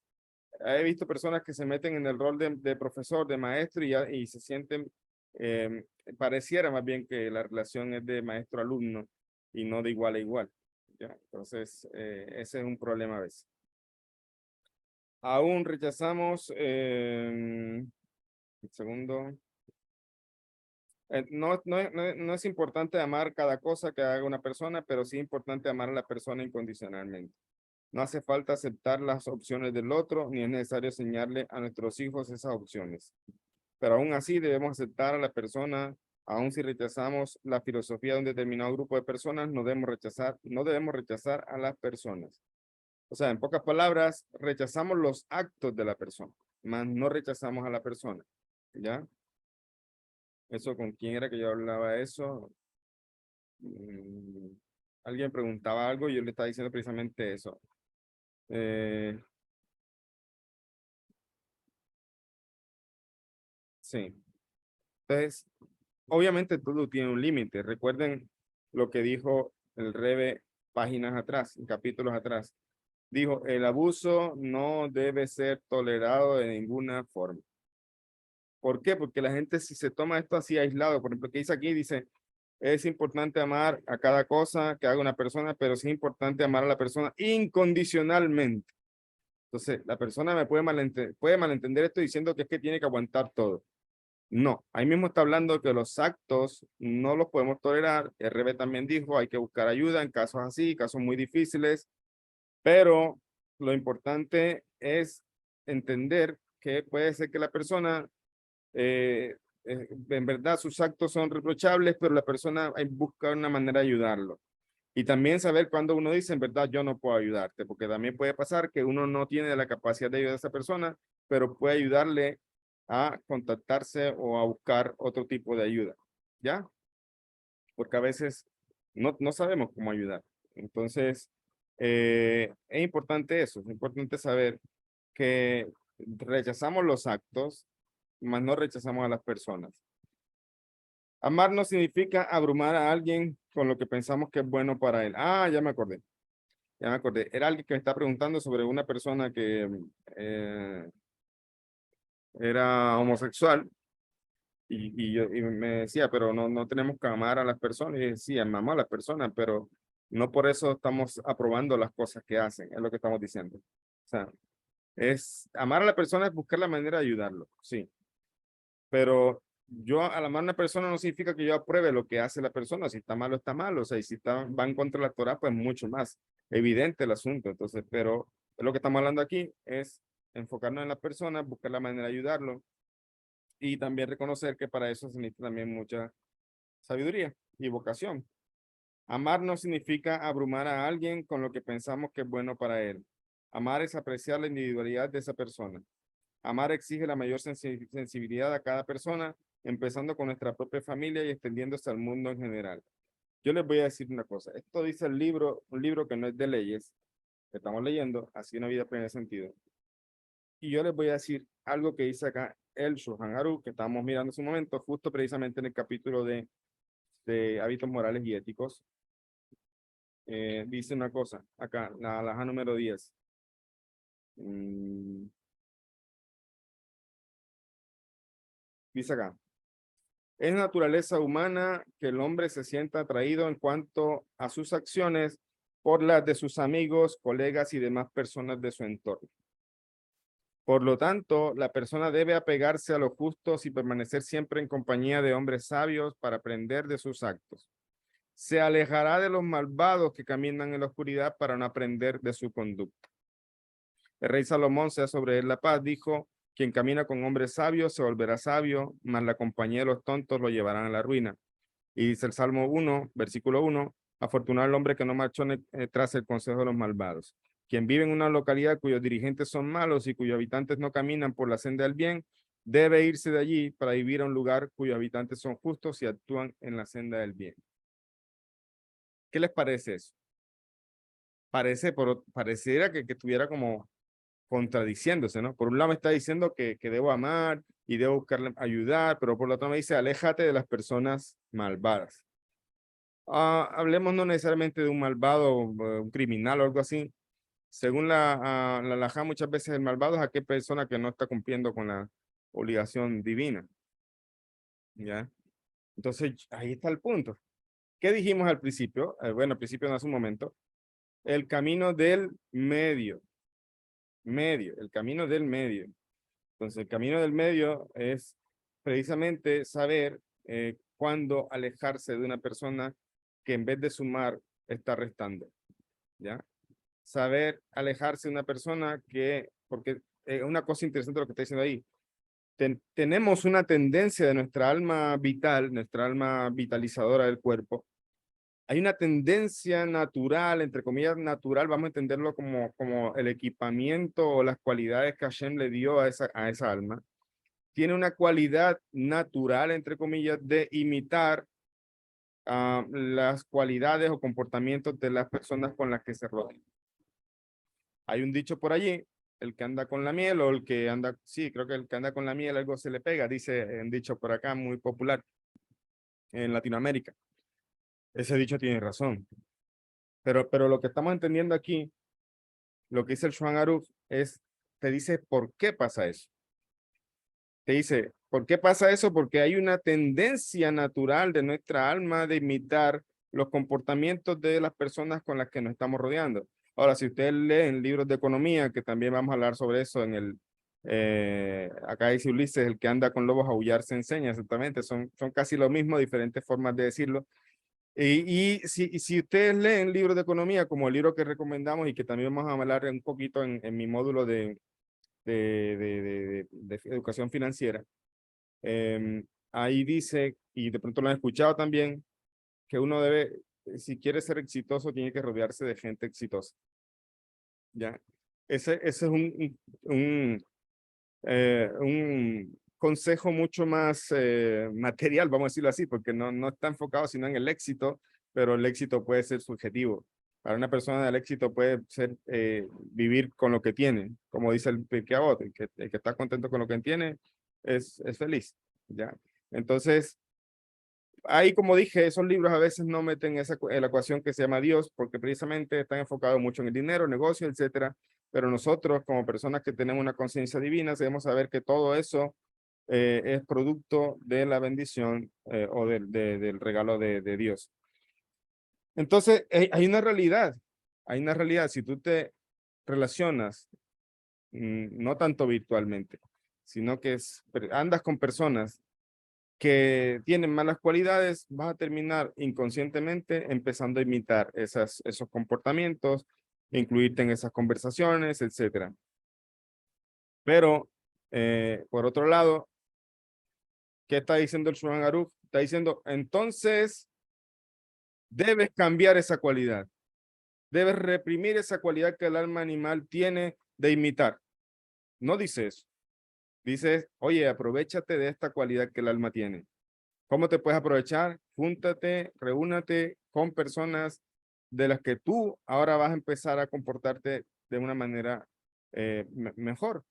he visto personas que se meten en el rol de profesor, de maestro y se sienten, pareciera más bien que la relación es de maestro-alumno y no de igual a igual. ¿Ya? Entonces, ese es un problema a veces. Aún rechazamos, un segundo. No es importante amar cada cosa que haga una persona, pero sí es importante amar a la persona incondicionalmente. No hace falta aceptar las opciones del otro, ni es necesario enseñarle a nuestros hijos esas opciones. Pero aún así debemos aceptar a la persona, aun si rechazamos la filosofía de un determinado grupo de personas, no debemos rechazar a las personas. O sea, en pocas palabras, rechazamos los actos de la persona, más no rechazamos a la persona. ¿Ya? Eso, ¿con quién era que yo hablaba eso? Alguien preguntaba algo y yo le estaba diciendo precisamente eso. Sí. Entonces, obviamente todo tiene un límite. Recuerden lo que dijo el Rebe páginas atrás, capítulos atrás. dijo, el abuso no debe ser tolerado de ninguna forma. ¿Por qué? Porque la gente si se toma esto así aislado, por ejemplo, que dice aquí, dice, es importante amar a cada cosa que haga una persona, pero sí es importante amar a la persona incondicionalmente. Entonces, la persona me puede malentender esto diciendo que es que tiene que aguantar todo. No, ahí mismo está hablando que los actos no los podemos tolerar. RB también dijo, hay que buscar ayuda en casos así, casos muy difíciles, pero lo importante es entender que puede ser que la persona, en verdad sus actos son reprochables, pero la persona hay que buscar una manera de ayudarlo. Y también saber cuando uno dice, en verdad, yo no puedo ayudarte, porque también puede pasar que uno no tiene la capacidad de ayudar a esa persona, pero puede ayudarle a contactarse o a buscar otro tipo de ayuda, ¿ya? Porque a veces no sabemos cómo ayudar. Entonces, es importante eso, es importante saber que rechazamos los actos, mas no rechazamos a las personas. Amar no significa abrumar a alguien con lo que pensamos que es bueno para él. Ah, ya me acordé. Ya me acordé. Era alguien que me está preguntando sobre una persona que era homosexual y me decía, pero no tenemos que amar a las personas. Y yo decía, amamos a las personas, pero no por eso estamos aprobando las cosas que hacen, es lo que estamos diciendo. O sea, es amar a la persona es buscar la manera de ayudarlo, sí. Pero yo al amar a una persona no significa que yo apruebe lo que hace la persona. Si está malo, está malo. O sea, y si va en contra de la Torah, pues mucho más evidente el asunto. Entonces, pero lo que estamos hablando aquí es enfocarnos en la persona, buscar la manera de ayudarlo y también reconocer que para eso se necesita también mucha sabiduría y vocación. Amar no significa abrumar a alguien con lo que pensamos que es bueno para él. Amar es apreciar la individualidad de esa persona. Amar exige la mayor sensibilidad a cada persona, empezando con nuestra propia familia y extendiéndose al mundo en general. Yo les voy a decir una cosa. Esto dice el libro, un libro que no es de leyes, que estamos leyendo, Así una vida plena de sentido. Y yo les voy a decir algo que dice acá el Shulchan Aruch, que estamos mirando en su momento, justo precisamente en el capítulo de hábitos morales y éticos. Dice una cosa, acá, la alhaja número 10. Dice acá. Es naturaleza humana que el hombre se sienta atraído en cuanto a sus acciones por las de sus amigos, colegas y demás personas de su entorno. Por lo tanto, la persona debe apegarse a los justos y permanecer siempre en compañía de hombres sabios para aprender de sus actos. Se alejará de los malvados que caminan en la oscuridad para no aprender de su conducta. El rey Salomón, sea sobre él la paz, dijo: quien camina con hombres sabios se volverá sabio, mas la compañía de los tontos lo llevarán a la ruina. Y dice el Salmo 1, versículo 1, afortunado el hombre que no marchó tras el consejo de los malvados. Quien vive en una localidad cuyos dirigentes son malos y cuyos habitantes no caminan por la senda del bien, debe irse de allí para vivir a un lugar cuyos habitantes son justos y actúan en la senda del bien. ¿Qué les parece eso? Pareciera que estuviera como contradiciéndose, ¿no? Por un lado me está diciendo que debo amar y debo buscarle ayudar, pero por otro me dice, aléjate de las personas malvadas. Hablemos no necesariamente de un malvado, un criminal o algo así. Según la halajá, muchas veces el malvado es aquella persona que no está cumpliendo con la obligación divina. ¿Ya? Entonces, ahí está el punto. ¿Qué dijimos al principio? Bueno, al principio no hace un momento. El camino del medio. El camino del medio. Entonces, el camino del medio es precisamente saber cuándo alejarse de una persona que en vez de sumar está restando, ¿ya? Saber alejarse de una persona que, porque una cosa interesante lo que está diciendo ahí, tenemos una tendencia de nuestra alma vital, nuestra alma vitalizadora del cuerpo, hay una tendencia natural, entre comillas natural, vamos a entenderlo como el equipamiento o las cualidades que Hashem le dio a esa alma, tiene una cualidad natural, entre comillas, de imitar las cualidades o comportamientos de las personas con las que se rodean. Hay un dicho por allí, el que anda con la miel o el que anda, sí, creo que el que anda con la miel algo se le pega, dice un dicho por acá muy popular en Latinoamérica. Ese dicho tiene razón. Pero lo que estamos entendiendo aquí lo que dice el Shulchan Aruch es, te dice por qué pasa eso. Te dice, ¿por qué pasa eso? Porque hay una tendencia natural de nuestra alma de imitar los comportamientos de las personas con las que nos estamos rodeando. Ahora, si ustedes leen libros de economía, que también vamos a hablar sobre eso en el, acá dice Ulises, el que anda con lobos a aullar se enseña, exactamente, son casi lo mismo, diferentes formas de decirlo. Y si ustedes leen libros de economía, como el libro que recomendamos y que también vamos a hablar un poquito en mi módulo de educación financiera, ahí dice, y de pronto lo han escuchado también, que uno debe, si quiere ser exitoso, tiene que rodearse de gente exitosa. ¿Ya? Ese es un consejo mucho más material, vamos a decirlo así, porque no está enfocado sino en el éxito, pero el éxito puede ser subjetivo. Para una persona el éxito puede ser vivir con lo que tiene, como dice el Pirkei Avot, el que está contento con lo que tiene es feliz. ¿Ya? Entonces, ahí como dije, esos libros a veces no meten en la ecuación que se llama Dios, porque precisamente están enfocados mucho en el dinero, negocio, etcétera. Pero nosotros, como personas que tenemos una conciencia divina, debemos saber que todo eso es producto de la bendición o del regalo de Dios. Entonces, hay una realidad. Hay una realidad. Si tú te relacionas, no tanto virtualmente, sino que andas con personas que tienen malas cualidades, vas a terminar inconscientemente empezando a imitar esos comportamientos, incluirte en esas conversaciones, etcétera. Pero, por otro lado, ¿qué está diciendo el Shulchan Aruch? Está diciendo, entonces, debes cambiar esa cualidad. Debes reprimir esa cualidad que el alma animal tiene de imitar. No dice eso. Dice, oye, aprovéchate de esta cualidad que el alma tiene. ¿Cómo te puedes aprovechar? Júntate, reúnate con personas de las que tú ahora vas a empezar a comportarte de una manera mejor.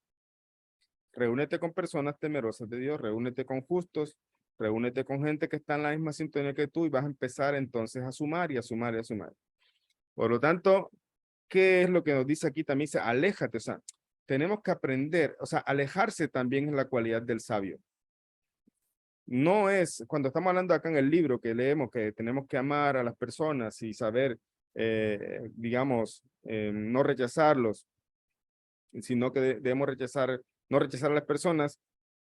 Reúnete con personas temerosas de Dios, reúnete con justos, reúnete con gente que está en la misma sintonía que tú y vas a empezar entonces a sumar y a sumar y a sumar. Por lo tanto, ¿qué es lo que nos dice aquí? También dice, aléjate, o sea, tenemos que aprender, o sea, alejarse también es la cualidad del sabio. No es, cuando estamos hablando acá en el libro que leemos, que tenemos que amar a las personas y saber, digamos, no rechazarlos, sino que debemos no rechazar a las personas,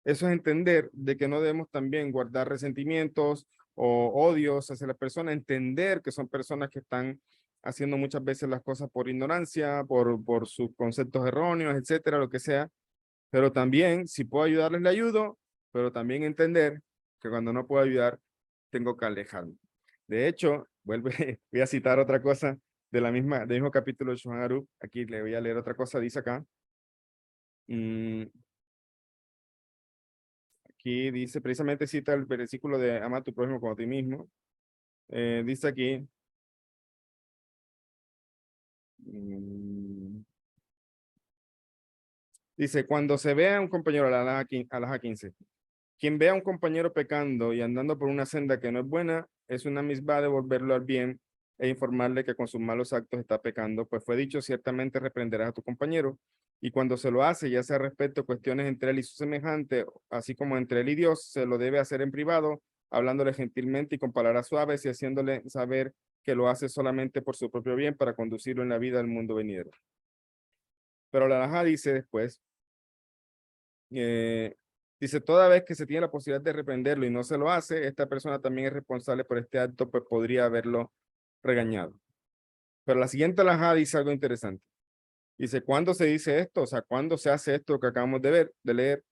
eso es entender de que no debemos también guardar resentimientos o odios hacia las personas, entender que son personas que están haciendo muchas veces las cosas por ignorancia, por sus conceptos erróneos, etcétera, lo que sea, pero también, si puedo ayudarles, le ayudo, pero también entender que cuando no puedo ayudar, tengo que alejarme. De hecho, voy a citar otra cosa del mismo capítulo de Shulchan Aruch. Aquí le voy a leer otra cosa, dice acá. Aquí dice, precisamente cita el versículo de ama a tu prójimo como a ti mismo. Dice aquí, dice, cuando se vea un compañero, a la 15, quien vea a un compañero pecando y andando por una senda que no es buena, es una misma de volverlo al bien e informarle que con sus malos actos está pecando, pues fue dicho, ciertamente reprenderás a tu compañero. Y cuando se lo hace, ya sea respecto a cuestiones entre él y su semejante, así como entre él y Dios, se lo debe hacer en privado, hablándole gentilmente y con palabras suaves y haciéndole saber que lo hace solamente por su propio bien para conducirlo en la vida del mundo venidero. Pero la Alajá dice después, dice, toda vez que se tiene la posibilidad de reprenderlo y no se lo hace, esta persona también es responsable por este acto, pues podría haberlo regañado. Pero la siguiente alajá dice algo interesante. Dice, ¿cuándo se dice esto? O sea, ¿cuándo se hace esto que acabamos de leer?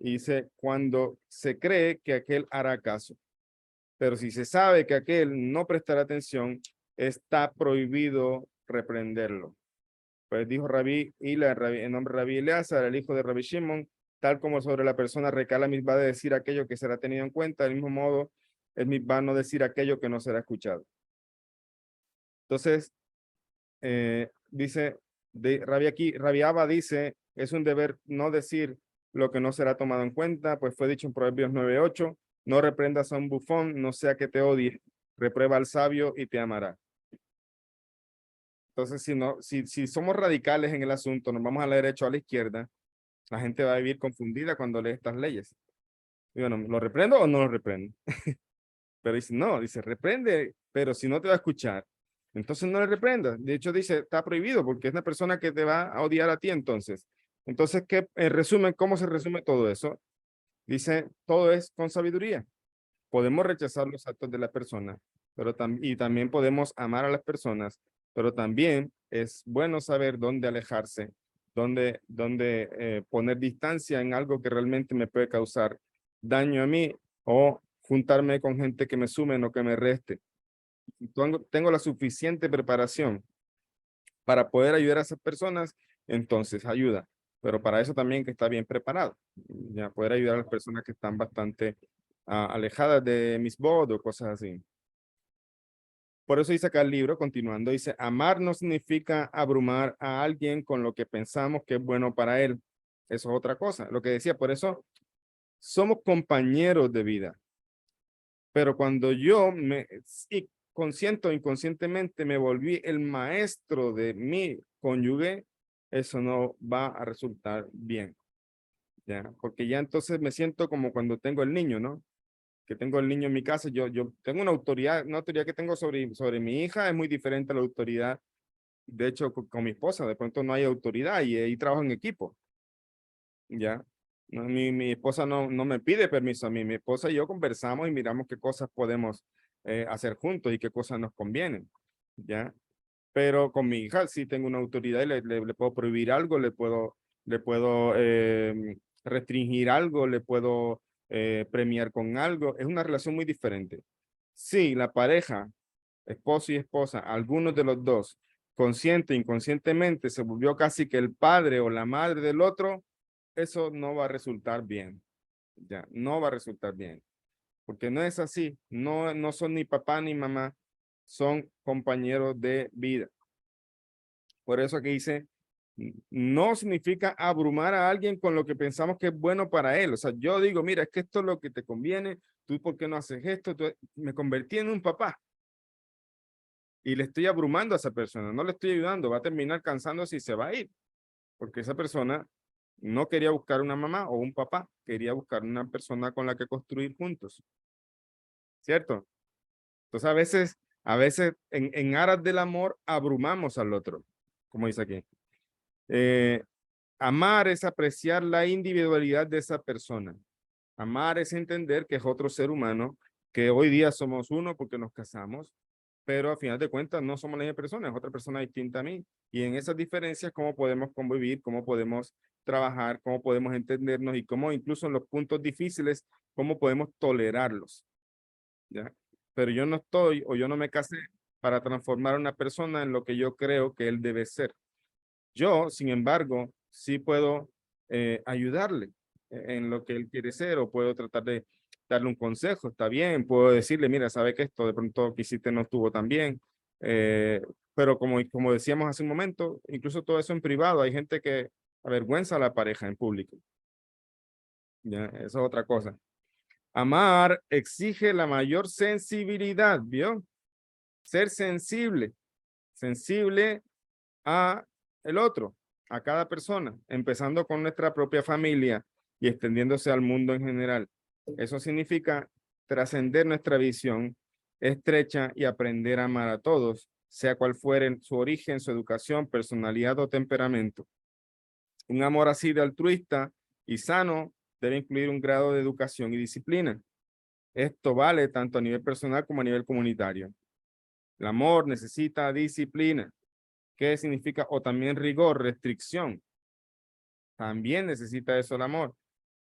Y dice, cuando se cree que aquel hará caso. Pero si se sabe que aquel no prestará atención, está prohibido reprenderlo. Pues dijo Rabí Hila, en nombre de Rabí Eleazar, el hijo de Rabí Shimon, tal como sobre la persona recae la misma de decir aquello que será tenido en cuenta, del mismo modo es misma no decir aquello que no será escuchado. Entonces, dice, Rabí Abba dice, es un deber no decir lo que no será tomado en cuenta, pues fue dicho en Proverbios 9:8, no reprendas a un bufón, no sea que te odie, reprueba al sabio y te amará. Entonces, si somos radicales en el asunto, nos vamos a la derecha o a la izquierda, la gente va a vivir confundida cuando lee estas leyes. Y bueno, ¿lo reprendo o no lo reprendo? Pero dice, no, dice, reprende, pero si no te va a escuchar, entonces no le reprendas. De hecho, dice, está prohibido porque es una persona que te va a odiar a ti entonces. Entonces, ¿qué, en resumen, cómo se resume todo eso? Dice, todo es con sabiduría. Podemos rechazar los actos de la persona, pero y también podemos amar a las personas, pero también es bueno saber dónde alejarse, dónde poner distancia en algo que realmente me puede causar daño a mí o juntarme con gente que me sume o que me reste. Tengo la suficiente preparación para poder ayudar a esas personas, entonces ayuda. Pero para eso también que está bien preparado. Ya poder ayudar a las personas que están bastante alejadas de mis bodos o cosas así. Por eso dice acá el libro, continuando, dice, amar no significa abrumar a alguien con lo que pensamos que es bueno para él. Eso es otra cosa. Lo que decía, por eso somos compañeros de vida. Pero cuando yo consciente o inconscientemente me volví el maestro de mi cónyuge, eso no va a resultar bien. ¿Ya? Porque ya entonces me siento como cuando tengo el niño, ¿no? Que tengo el niño en mi casa, yo tengo una autoridad que tengo sobre mi hija es muy diferente a la autoridad, de hecho, con mi esposa, de pronto no hay autoridad y ahí trabajo en equipo, ¿ya? No, mi esposa no me pide permiso a mí, mi esposa y yo conversamos y miramos qué cosas podemos hacer juntos y qué cosas nos convienen, ¿ya? Pero con mi hija sí tengo una autoridad y le puedo prohibir algo, le puedo restringir algo, le puedo premiar con algo. Es una relación muy diferente. Sí, la pareja, esposo y esposa, algunos de los dos, consciente e inconscientemente, se volvió casi que el padre o la madre del otro, eso no va a resultar bien. Ya, no va a resultar bien. Porque no es así. No son ni papá ni mamá, son compañeros de vida. Por eso que dice, no significa abrumar a alguien con lo que pensamos que es bueno para él. O sea, yo digo, mira, es que esto es lo que te conviene, tú por qué no haces esto, me convertí en un papá y le estoy abrumando a esa persona, no le estoy ayudando, va a terminar cansándose y se va a ir, porque esa persona no quería buscar una mamá o un papá, quería buscar una persona con la que construir juntos, ¿cierto? Entonces a veces en aras del amor abrumamos al otro, como dice aquí. Amar es apreciar la individualidad de esa persona. Amar es entender que es otro ser humano, que hoy día somos uno porque nos casamos, pero a final de cuentas no somos la misma persona, es otra persona distinta a mí. Y en esas diferencias, cómo podemos convivir, cómo podemos trabajar, cómo podemos entendernos y cómo incluso en los puntos difíciles, cómo podemos tolerarlos. ¿Ya? Pero yo no estoy o yo no me casé para transformar a una persona en lo que yo creo que él debe ser. Yo, sin embargo, sí puedo ayudarle en lo que él quiere ser o puedo tratar de darle un consejo, está bien, puedo decirle, mira, sabe que esto de pronto que hiciste no estuvo tan bien, pero como decíamos hace un momento, incluso todo eso en privado, hay gente que avergüenza a la pareja en público. ¿Ya? Eso es otra cosa. Amar exige la mayor sensibilidad, ¿vio? Ser sensible a el otro, a cada persona, empezando con nuestra propia familia y extendiéndose al mundo en general. Eso significa trascender nuestra visión estrecha y aprender a amar a todos, sea cual fuere su origen, su educación, personalidad o temperamento. Un amor así de altruista y sano debe incluir un grado de educación y disciplina. Esto vale tanto a nivel personal como a nivel comunitario. El amor necesita disciplina. ¿Qué significa? O también rigor, restricción. También necesita eso el amor,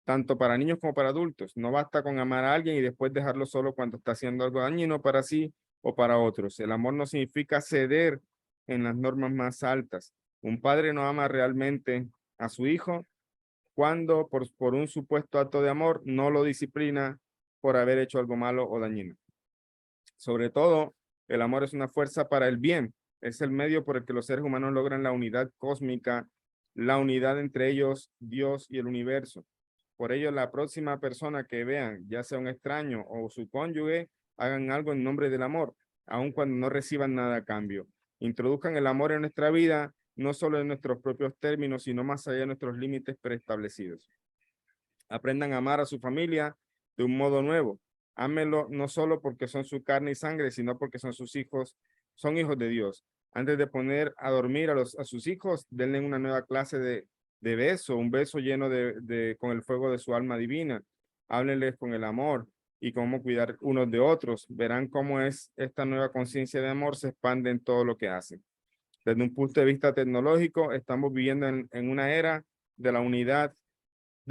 tanto para niños como para adultos. No basta con amar a alguien y después dejarlo solo cuando está haciendo algo dañino para sí o para otros. El amor no significa ceder en las normas más altas. Un padre no ama realmente a su hijo cuando por un supuesto acto de amor no lo disciplina por haber hecho algo malo o dañino. Sobre todo, el amor es una fuerza para el bien. Es el medio por el que los seres humanos logran la unidad cósmica, la unidad entre ellos, Dios y el universo. Por ello, la próxima persona que vean, ya sea un extraño o su cónyuge, hagan algo en nombre del amor, aun cuando no reciban nada a cambio. Introduzcan el amor en nuestra vida, no solo en nuestros propios términos, sino más allá de nuestros límites preestablecidos. Aprendan a amar a su familia de un modo nuevo. Ámenlo no solo porque son su carne y sangre, sino porque son sus hijos, son hijos de Dios. Antes de poner a dormir a sus hijos, denle una nueva clase de beso, un beso lleno con el fuego de su alma divina. Háblenles con el amor y cómo cuidar unos de otros. Verán cómo esta nueva conciencia de amor se expande en todo lo que hacen. Desde un punto de vista tecnológico, estamos viviendo en una era de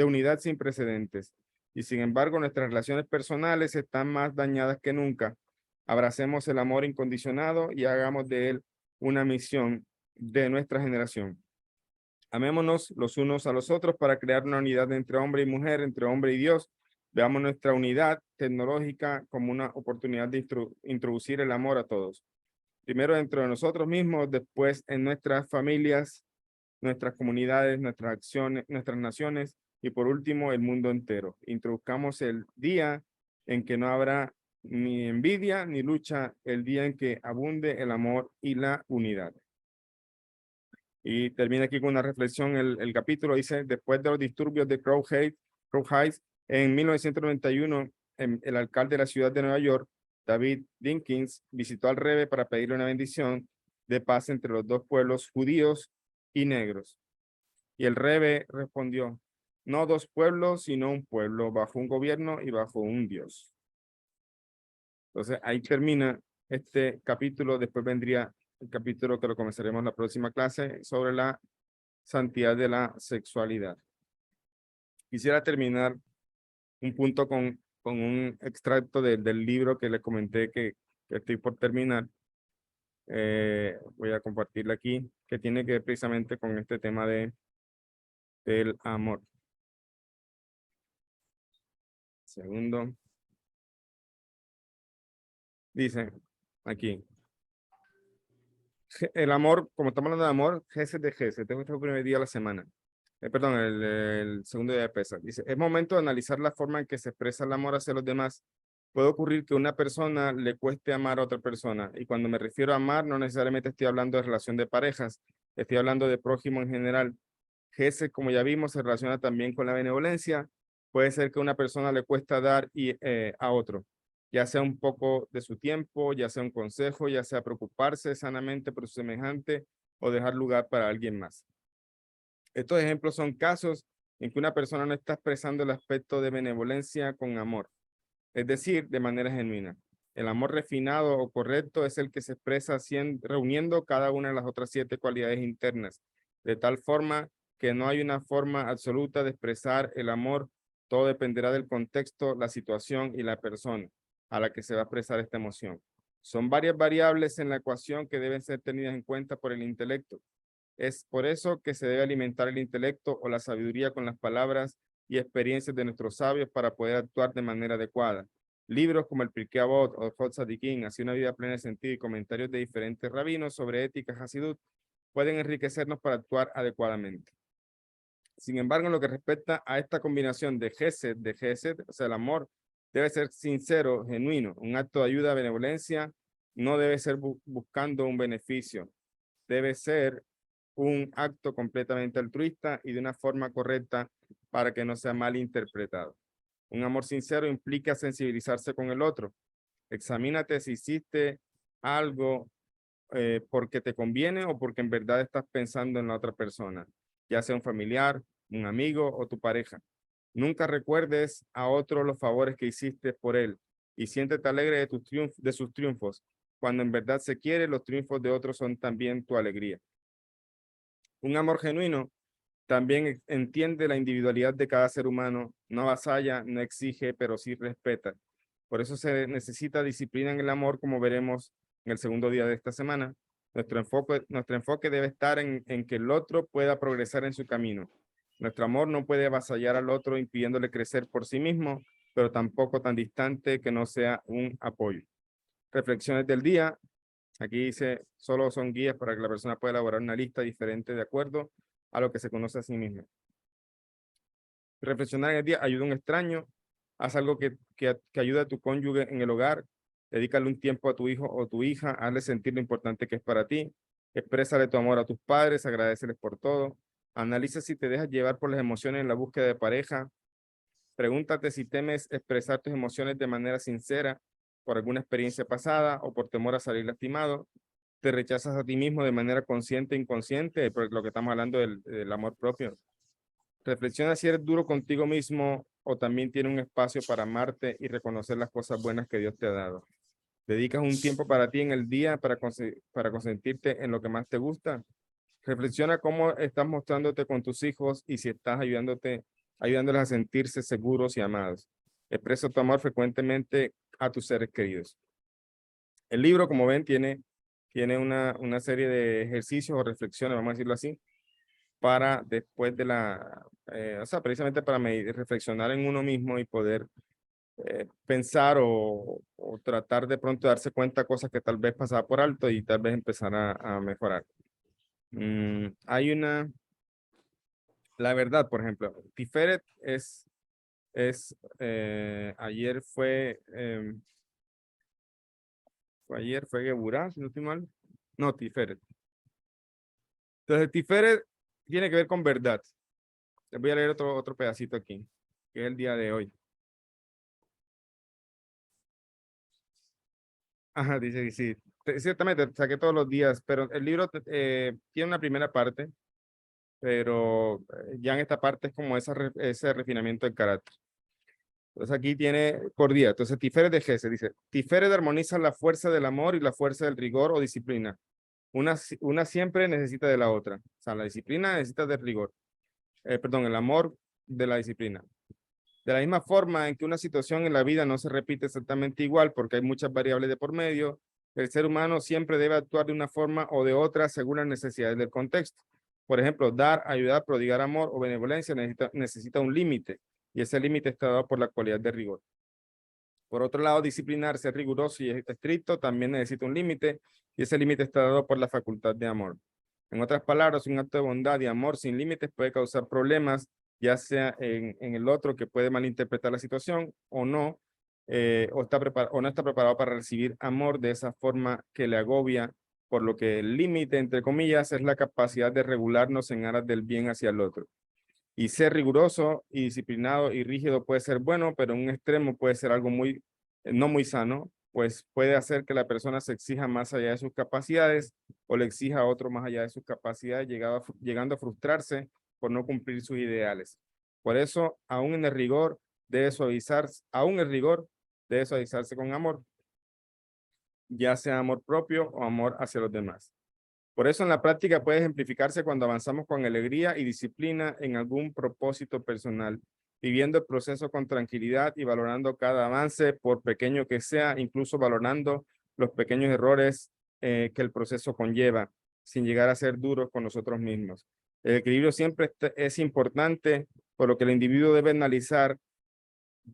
unidad sin precedentes. Y sin embargo, nuestras relaciones personales están más dañadas que nunca. Abracemos el amor incondicionado y hagamos de él una misión de nuestra generación. Amémonos los unos a los otros para crear una unidad entre hombre y mujer, entre hombre y Dios. Veamos nuestra unidad tecnológica como una oportunidad de introducir el amor a todos. Primero dentro de nosotros mismos, después en nuestras familias, nuestras comunidades, nuestras acciones, nuestras naciones y por último el mundo entero. Introduzcamos el día en que no habrá ni envidia ni lucha, el día en que abunde el amor y la unidad. Y termina aquí con una reflexión. El capítulo dice: después de los disturbios de Crow Heights, en 1991, el alcalde de la ciudad de Nueva York, David Dinkins, visitó al Rebbe para pedirle una bendición de paz entre los dos pueblos judíos y negros. Y el Rebbe respondió: no dos pueblos, sino un pueblo, bajo un gobierno y bajo un Dios. Entonces ahí termina este capítulo. Después vendría el capítulo que lo comenzaremos en la próxima clase sobre la santidad de la sexualidad. Quisiera terminar un punto con un extracto del libro que les comenté que estoy por terminar. Voy a compartirla aquí, que tiene que ver precisamente con este tema del amor. Segundo. Dice aquí: el amor, como estamos hablando de amor, Gesed de Gesed, tengo este primer día de la semana. Perdón, el segundo día de Pesach. Dice: es momento de analizar la forma en que se expresa el amor hacia los demás. Puede ocurrir que a una persona le cueste amar a otra persona. Y cuando me refiero a amar, no necesariamente estoy hablando de relación de parejas. Estoy hablando de prójimo en general. Gesed, como ya vimos, se relaciona también con la benevolencia. Puede ser que a una persona le cuesta dar a otro, ya sea un poco de su tiempo, ya sea un consejo, ya sea preocuparse sanamente por su semejante o dejar lugar para alguien más. Estos ejemplos son casos en que una persona no está expresando el aspecto de benevolencia con amor, es decir, de manera genuina. El amor refinado o correcto es el que se expresa reuniendo cada una de las otras 7 cualidades internas, de tal forma que no hay una forma absoluta de expresar el amor. Todo dependerá del contexto, la situación y la persona a la que se va a expresar esta emoción. Son varias variables en la ecuación que deben ser tenidas en cuenta por el intelecto. Es por eso que se debe alimentar el intelecto o la sabiduría con las palabras y experiencias de nuestros sabios para poder actuar de manera adecuada. Libros como el Pirkei Avot o Hot Tzadikim, Así una vida plena de sentido, y comentarios de diferentes rabinos sobre ética Hasidut pueden enriquecernos para actuar adecuadamente. Sin embargo, en lo que respecta a esta combinación de Gesed, o sea, el amor, debe ser sincero, genuino. Un acto de ayuda, benevolencia, no debe ser buscando un beneficio. Debe ser un acto completamente altruista y de una forma correcta para que no sea mal interpretado. Un amor sincero implica sensibilizarse con el otro. Examínate si hiciste algo porque te conviene o porque en verdad estás pensando en la otra persona, ya sea un familiar, un amigo o tu pareja. Nunca recuerdes a otro los favores que hiciste por él y siéntete alegre de sus triunfos. Cuando en verdad se quiere, los triunfos de otros son también tu alegría. Un amor genuino también entiende la individualidad de cada ser humano, no avasalla, no exige, pero sí respeta. Por eso se necesita disciplina en el amor, como veremos en el segundo día de esta semana. Nuestro enfoque debe estar en que el otro pueda progresar en su camino. Nuestro amor no puede avasallar al otro impidiéndole crecer por sí mismo, pero tampoco tan distante que no sea un apoyo. Reflexiones del día. Aquí dice: solo son guías para que la persona pueda elaborar una lista diferente de acuerdo a lo que se conoce a sí mismo. Reflexionar en el día: ayuda a un extraño, haz algo que ayude a tu cónyuge en el hogar, Dedícale un tiempo a tu hijo o tu hija, hazle sentir lo importante que es para ti, exprésale tu amor a tus padres, agradeceles por todo, analiza si te dejas llevar por las emociones en la búsqueda de pareja, pregúntate si temes expresar tus emociones de manera sincera por alguna experiencia pasada o por temor a salir lastimado, te rechazas a ti mismo de manera consciente e inconsciente, por lo que estamos hablando del amor propio. Reflexiona si eres duro contigo mismo o también tiene un espacio para amarte y reconocer las cosas buenas que Dios te ha dado. ¿Dedicas un tiempo para ti en el día para consentirte en lo que más te gusta? Reflexiona cómo estás mostrándote con tus hijos y si estás ayudándoles a sentirse seguros y amados. Expresa tu amor frecuentemente a tus seres queridos. El libro, como ven, tiene una serie de ejercicios o reflexiones, vamos a decirlo así, para después de precisamente para reflexionar en uno mismo y poder pensar o tratar de pronto darse cuenta de cosas que tal vez pasaba por alto y tal vez empezar a mejorar. La verdad, por ejemplo, Tiferet ayer fue Geburah, si no estoy mal. No, Tiferet. Entonces, Tiferet tiene que ver con verdad. Les voy a leer otro pedacito aquí, que es el día de hoy. Ajá, dice, sí, ciertamente, saqué todos los días, pero el libro tiene una primera parte, pero ya en esta parte es como ese refinamiento del carácter. Entonces aquí tiene por día. Entonces Tiferet de Gesed dice, Tiferet armoniza la fuerza del amor y la fuerza del rigor o disciplina. Una siempre necesita de la otra. O sea, la disciplina necesita del rigor. El amor de la disciplina. De la misma forma en que una situación en la vida no se repite exactamente igual porque hay muchas variables de por medio, el ser humano siempre debe actuar de una forma o de otra según las necesidades del contexto. Por ejemplo, dar, ayudar, prodigar amor o benevolencia necesita un límite y ese límite está dado por la cualidad de rigor. Por otro lado, disciplinar, ser riguroso y estricto también necesita un límite y ese límite está dado por la facultad de amor. En otras palabras, un acto de bondad y amor sin límites puede causar problemas, ya sea en el otro que puede malinterpretar la situación o no, o no está preparado para recibir amor de esa forma que le agobia, por lo que el límite, entre comillas, es la capacidad de regularnos en aras del bien hacia el otro. Y ser riguroso y disciplinado y rígido puede ser bueno, pero en un extremo puede ser algo no muy sano, pues puede hacer que la persona se exija más allá de sus capacidades o le exija a otro más allá de sus capacidades, llegando a frustrarse por no cumplir sus ideales. Por eso, aún el rigor debe suavizarse con amor, ya sea amor propio o amor hacia los demás. Por eso en la práctica puede ejemplificarse cuando avanzamos con alegría y disciplina en algún propósito personal, viviendo el proceso con tranquilidad y valorando cada avance, por pequeño que sea, incluso valorando los pequeños errores que el proceso conlleva, sin llegar a ser duros con nosotros mismos. El equilibrio siempre es importante, por lo que el individuo debe analizar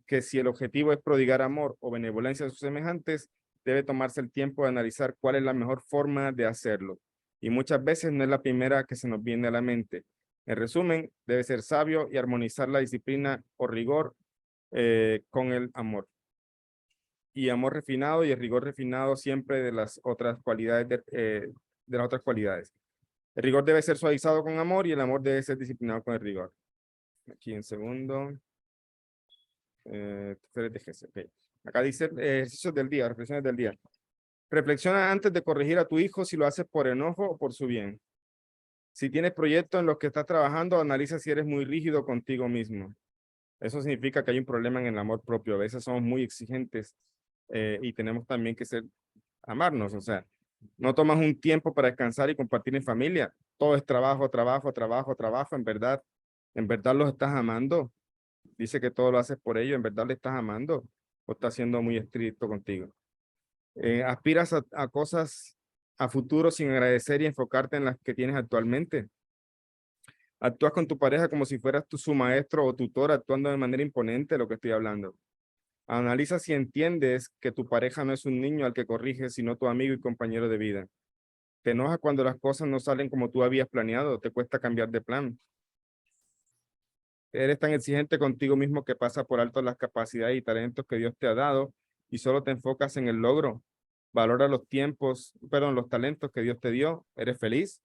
que si el objetivo es prodigar amor o benevolencia a sus semejantes, debe tomarse el tiempo de analizar cuál es la mejor forma de hacerlo. Y muchas veces no es la primera que se nos viene a la mente. En resumen, debe ser sabio y armonizar la disciplina o rigor con el amor. Y amor refinado y el rigor refinado siempre de las otras cualidades. De las otras cualidades. El rigor debe ser suavizado con amor y el amor debe ser disciplinado con el rigor. Aquí en segundo. Okay. Acá dice ejercicios del día, reflexiones del día. Reflexiona antes de corregir a tu hijo si lo haces por enojo o por su bien. Si tienes proyectos en los que estás trabajando, analiza si eres muy rígido contigo mismo. Eso significa que hay un problema en el amor propio. A veces somos muy exigentes y tenemos también que amarnos. O sea, no tomas un tiempo para descansar y compartir en familia. Todo es trabajo, trabajo, trabajo, trabajo. En verdad los estás amando. Dice que todo lo haces por ello. ¿En verdad le estás amando o estás siendo muy estricto contigo? ¿Aspiras a cosas a futuro sin agradecer y enfocarte en las que tienes actualmente? ¿Actúas con tu pareja como si fueras su maestro o tutor, actuando de manera imponente, de lo que estoy hablando? Analiza si entiendes que tu pareja no es un niño al que corriges, sino tu amigo y compañero de vida. ¿Te enojas cuando las cosas no salen como tú habías planeado? ¿Te cuesta cambiar de plan? ¿Eres tan exigente contigo mismo que pasa por alto las capacidades y talentos que Dios te ha dado y solo te enfocas en el logro. Valora los los talentos que Dios te dio. Eres feliz.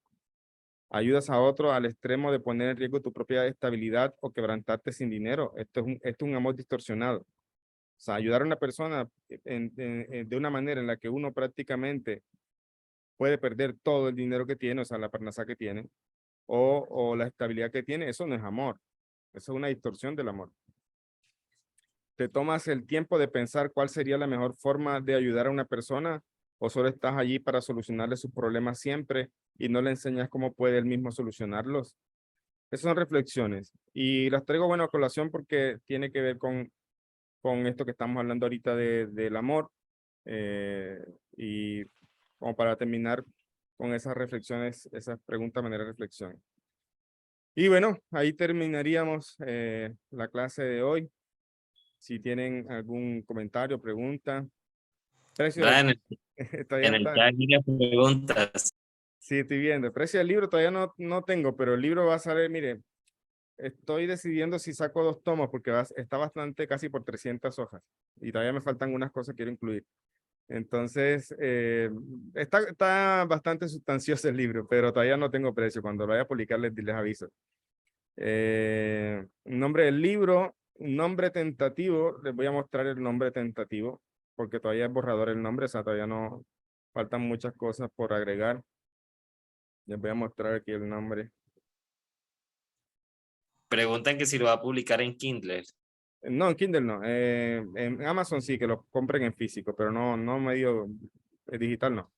Ayudas a otro al extremo de poner en riesgo tu propia estabilidad o quebrantarte sin dinero. Esto es un amor distorsionado. O sea, ayudar a una persona de una manera en la que uno prácticamente puede perder todo el dinero que tiene, o sea, la parnasá que tiene, o la estabilidad que tiene, eso no es amor. Eso es una distorsión del amor. ¿Te tomas el tiempo de pensar cuál sería la mejor forma de ayudar a una persona o solo estás allí para solucionarle sus problemas siempre y no le enseñas cómo puede él mismo solucionarlos? Esas son reflexiones y las traigo, bueno, a colación porque tiene que ver con esto que estamos hablando ahorita del amor y como para terminar con esas reflexiones, esas preguntas de manera de reflexión. Y bueno, ahí terminaríamos la clase de hoy. Si tienen algún comentario, pregunta. Precio del... todavía En el está. chat hay las preguntas. Sí, estoy viendo. El precio del libro todavía no tengo, pero el libro va a salir, mire, estoy decidiendo si saco 2 tomos porque está bastante, casi por 300 hojas. Y todavía me faltan unas cosas que quiero incluir. Entonces, está bastante sustancioso el libro, pero todavía no tengo precio. Cuando lo vaya a publicar les aviso. Nombre del libro, un nombre tentativo. Les voy a mostrar el nombre tentativo, porque todavía es borrador el nombre, o sea, todavía no faltan muchas cosas por agregar. Les voy a mostrar aquí el nombre. Preguntan que si lo va a publicar en Kindle. No, en Kindle no. En Amazon sí, que lo compren en físico, pero no medio digital no.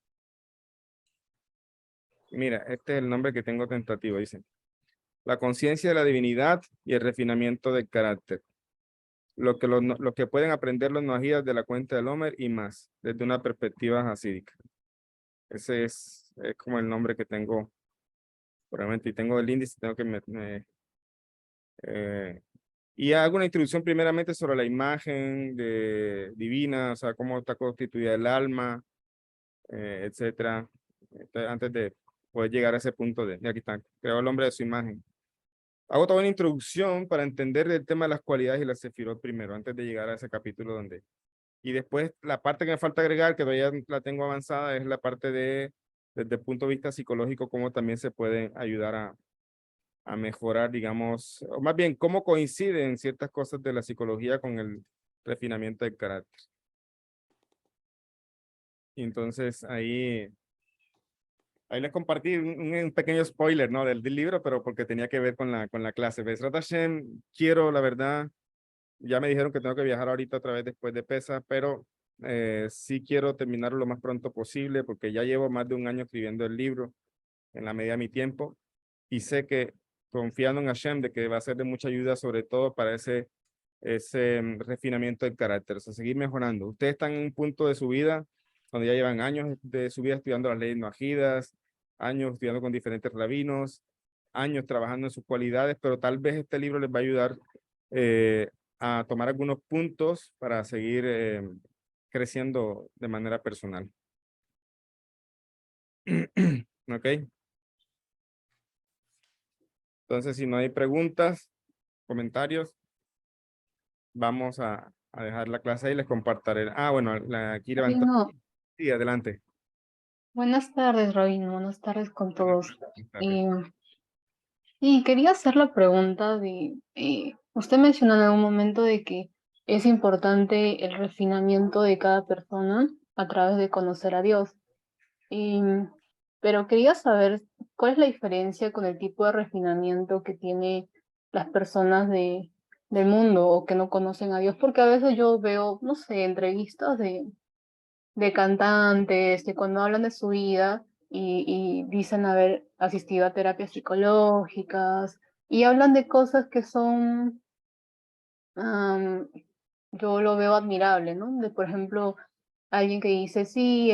Mira, este es el nombre que tengo tentativo, dice. La conciencia de la divinidad y el refinamiento del carácter. Lo que pueden aprender los noajías de la cuenta del Homer y más, desde una perspectiva hasídica. Ese es como el nombre que tengo, probablemente, y tengo el índice, tengo que y hago una introducción primeramente sobre la imagen divina, o sea, cómo está constituida el alma, etcétera, antes de poder llegar a ese punto de aquí está, creó el hombre de su imagen. Hago toda una introducción para entender el tema de las cualidades y las sefirot primero, antes de llegar a ese capítulo donde... Y después la parte que me falta agregar, que todavía la tengo avanzada, es la parte desde el punto de vista psicológico, cómo también se puede ayudar a mejorar, digamos, o más bien, cómo coinciden ciertas cosas de la psicología con el refinamiento del carácter. Y entonces ahí les compartí un pequeño spoiler, ¿no? Del libro, pero porque tenía que ver con la clase. Bezrat Hashem, quiero, la verdad, ya me dijeron que tengo que viajar ahorita otra vez después de PESA, pero sí quiero terminarlo lo más pronto posible porque ya llevo más de un año escribiendo el libro en la medida de mi tiempo y sé que confiando en Hashem de que va a ser de mucha ayuda sobre todo para ese refinamiento del carácter, o sea, seguir mejorando. Ustedes están en un punto de su vida donde ya llevan años de su vida estudiando las leyes noajidas, años estudiando con diferentes rabinos, años trabajando en sus cualidades, pero tal vez este libro les va a ayudar a tomar algunos puntos para seguir creciendo de manera personal. ¿Ok? Entonces, si no hay preguntas, comentarios, vamos a dejar la clase y les compartiré. Ah, bueno, aquí levantó. No. Sí, adelante. Buenas tardes, Rabino. Buenas tardes con todos. Buenas tardes. Y quería hacer la pregunta de, usted mencionó en algún momento de que es importante el refinamiento de cada persona a través de conocer a Dios. Y, pero quería saber cuál es la diferencia con el tipo de refinamiento que tienen las personas del mundo o que no conocen a Dios, porque a veces yo veo, no sé, entrevistas de cantantes, que cuando hablan de su vida y dicen haber asistido a terapias psicológicas y hablan de cosas que son, yo lo veo admirable, ¿no? De, por ejemplo, alguien que dice, sí,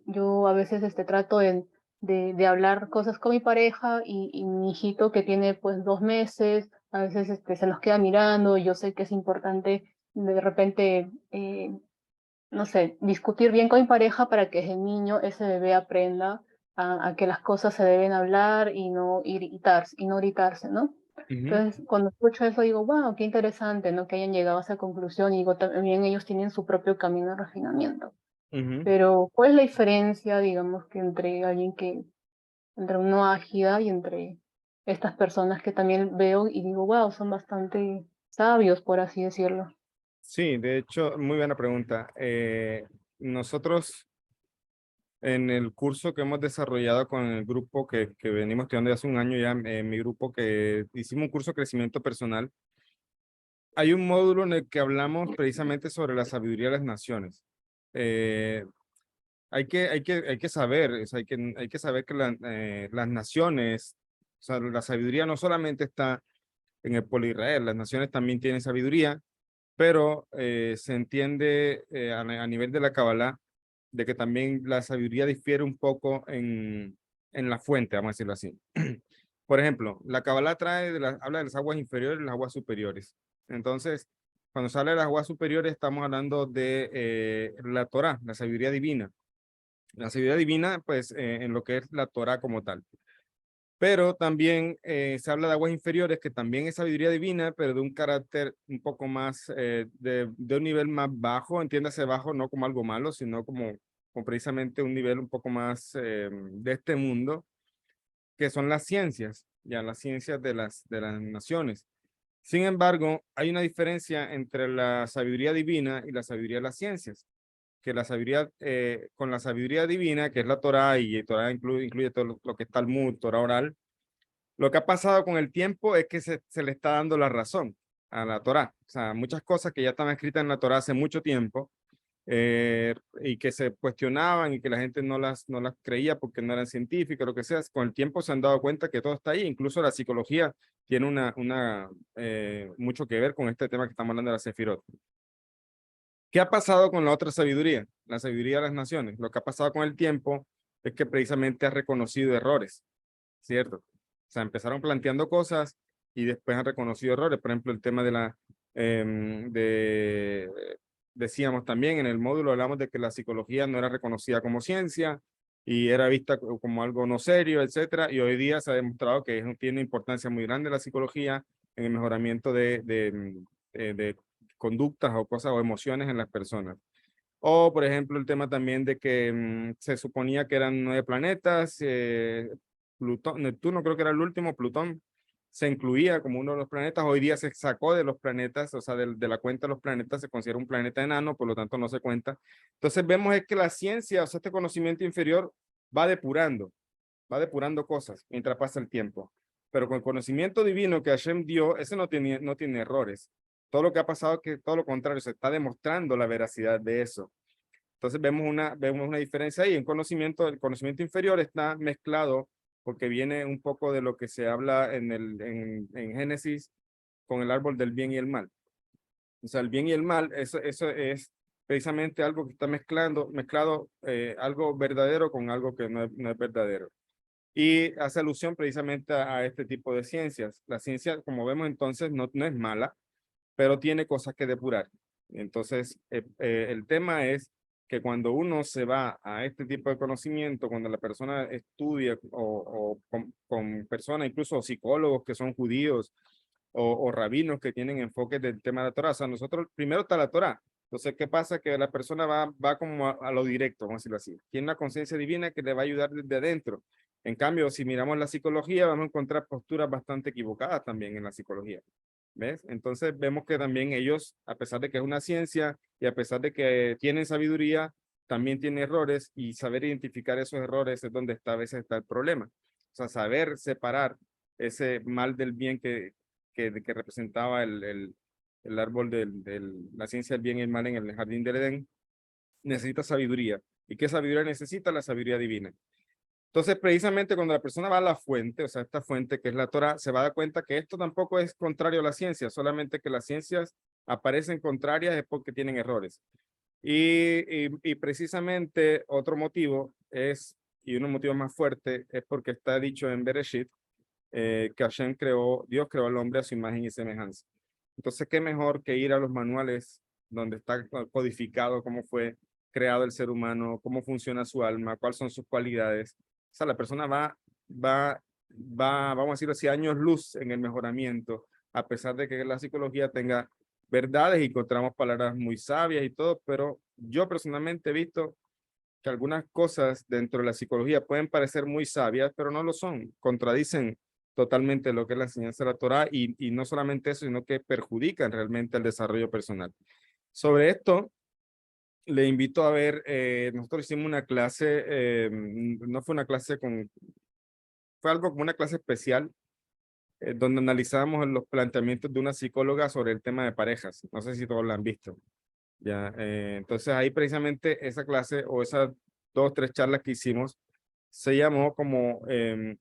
yo a veces trato de hablar cosas con mi pareja y mi hijito que tiene pues 2 meses, a veces se nos queda mirando, yo sé que es importante de repente no sé, discutir bien con mi pareja para que ese niño, ese bebé aprenda a que las cosas se deben hablar y no gritarse, ¿no? Entonces, cuando escucho eso, digo, wow, qué interesante, ¿no? Que hayan llegado a esa conclusión y digo, también ellos tienen su propio camino de refinamiento. Ujú. Pero, ¿cuál es la diferencia, digamos, que entre un ágida y entre estas personas que también veo y digo, wow, son bastante sabios, por así decirlo? Sí, de hecho, muy buena pregunta. Nosotros en el curso que hemos desarrollado con el grupo que venimos estudiando ya hace un año ya, mi grupo que hicimos un curso de crecimiento personal, hay un módulo en el que hablamos precisamente sobre la sabiduría de las naciones. Eh, hay que saber, o sea, hay que saber que las naciones, o sea, la sabiduría no solamente está en el pueblo de Israel, las naciones también tienen sabiduría, pero se entiende a nivel de la Kabbalah de que también la sabiduría difiere un poco en la fuente, vamos a decirlo así. Por ejemplo, la Kabbalah habla de las aguas inferiores y las aguas superiores. Entonces, cuando se habla de las aguas superiores, estamos hablando de la Torá, la sabiduría divina. La sabiduría divina, pues, en lo que es la Torá como tal. Pero también se habla de aguas inferiores, que también es sabiduría divina, pero de un carácter un poco más, de un nivel más bajo, entiéndase bajo, no como algo malo, sino como precisamente un nivel un poco más de este mundo, que son las ciencias, ya las ciencias de las naciones. Sin embargo, hay una diferencia entre la sabiduría divina y la sabiduría de las ciencias, que la sabiduría, con la sabiduría divina, que es la Torá, y Torá incluye todo lo que es Talmud, Torá oral, lo que ha pasado con el tiempo es que se le está dando la razón a la Torá. O sea, muchas cosas que ya estaban escritas en la Torá hace mucho tiempo y que se cuestionaban y que la gente no las creía porque no eran científicos, lo que sea, con el tiempo se han dado cuenta que todo está ahí. Incluso la psicología tiene mucho que ver con este tema que estamos hablando de la Sefirot. ¿Qué ha pasado con la otra sabiduría? La sabiduría de las naciones. Lo que ha pasado con el tiempo es que precisamente ha reconocido errores, ¿cierto? O sea, empezaron planteando cosas y después han reconocido errores. Por ejemplo, el tema de decíamos también en el módulo, hablamos de que la psicología no era reconocida como ciencia y era vista como algo no serio, etcétera. Y hoy día se ha demostrado que tiene importancia muy grande la psicología en el mejoramiento de conductas o cosas o emociones en las personas. O, por ejemplo, el tema también de que se suponía que eran 9 planetas, Plutón, Neptuno creo que era el último, Plutón se incluía como uno de los planetas, hoy día se sacó de los planetas, o sea, de la cuenta de los planetas, se considera un planeta enano, por lo tanto no se cuenta. Entonces vemos es que la ciencia, o sea, este conocimiento inferior va depurando cosas mientras pasa el tiempo. Pero con el conocimiento divino que Hashem dio, ese no tiene errores. Todo lo que ha pasado es que todo lo contrario, se está demostrando la veracidad de eso. Entonces vemos una diferencia ahí. El conocimiento inferior está mezclado porque viene un poco de lo que se habla en Génesis con el árbol del bien y el mal. O sea, el bien y el mal, eso es precisamente algo que está mezclado algo verdadero con algo que no es verdadero. Y hace alusión precisamente a este tipo de ciencias. La ciencia, como vemos entonces, no es mala, pero tiene cosas que depurar. Entonces, el tema es que cuando uno se va a este tipo de conocimiento, cuando la persona estudia o con personas, incluso psicólogos que son judíos o rabinos que tienen enfoques del tema de la Torah, o sea, nosotros primero está la Torah. Entonces, ¿qué pasa? Que la persona va como a lo directo, vamos a decirlo así. Tiene una conciencia divina que le va a ayudar desde adentro. En cambio, si miramos la psicología, vamos a encontrar posturas bastante equivocadas también en la psicología. ¿Ves? Entonces vemos que también ellos, a pesar de que es una ciencia y a pesar de que tienen sabiduría, también tienen errores y saber identificar esos errores es donde a veces está el problema. O sea, saber separar ese mal del bien que representaba el árbol de la ciencia del bien y el mal en el jardín del Edén, necesita sabiduría. ¿Y qué sabiduría necesita? La sabiduría divina. Entonces, precisamente cuando la persona va a la fuente, o sea, esta fuente que es la Torah, se va a dar cuenta que esto tampoco es contrario a la ciencia, solamente que las ciencias aparecen contrarias es porque tienen errores. Y precisamente otro motivo es, y uno motivo más fuerte, es porque está dicho en Bereshit, que Dios creó al hombre a su imagen y semejanza. Entonces, ¿qué mejor que ir a los manuales donde está codificado cómo fue creado el ser humano, cómo funciona su alma, cuáles son sus cualidades? O sea, la persona va vamos a decirlo así, años luz en el mejoramiento, a pesar de que la psicología tenga verdades y encontramos palabras muy sabias y todo, pero yo personalmente he visto que algunas cosas dentro de la psicología pueden parecer muy sabias, pero no lo son, contradicen totalmente lo que es la enseñanza de la Torá y no solamente eso, sino que perjudican realmente el desarrollo personal. Sobre esto, le invito a ver, nosotros hicimos una clase, no fue una clase fue algo como una clase especial, donde analizábamos los planteamientos de una psicóloga sobre el tema de parejas. No sé si todos la han visto. Ya, entonces ahí precisamente esa clase o esas 2, 3 charlas que hicimos se llamó como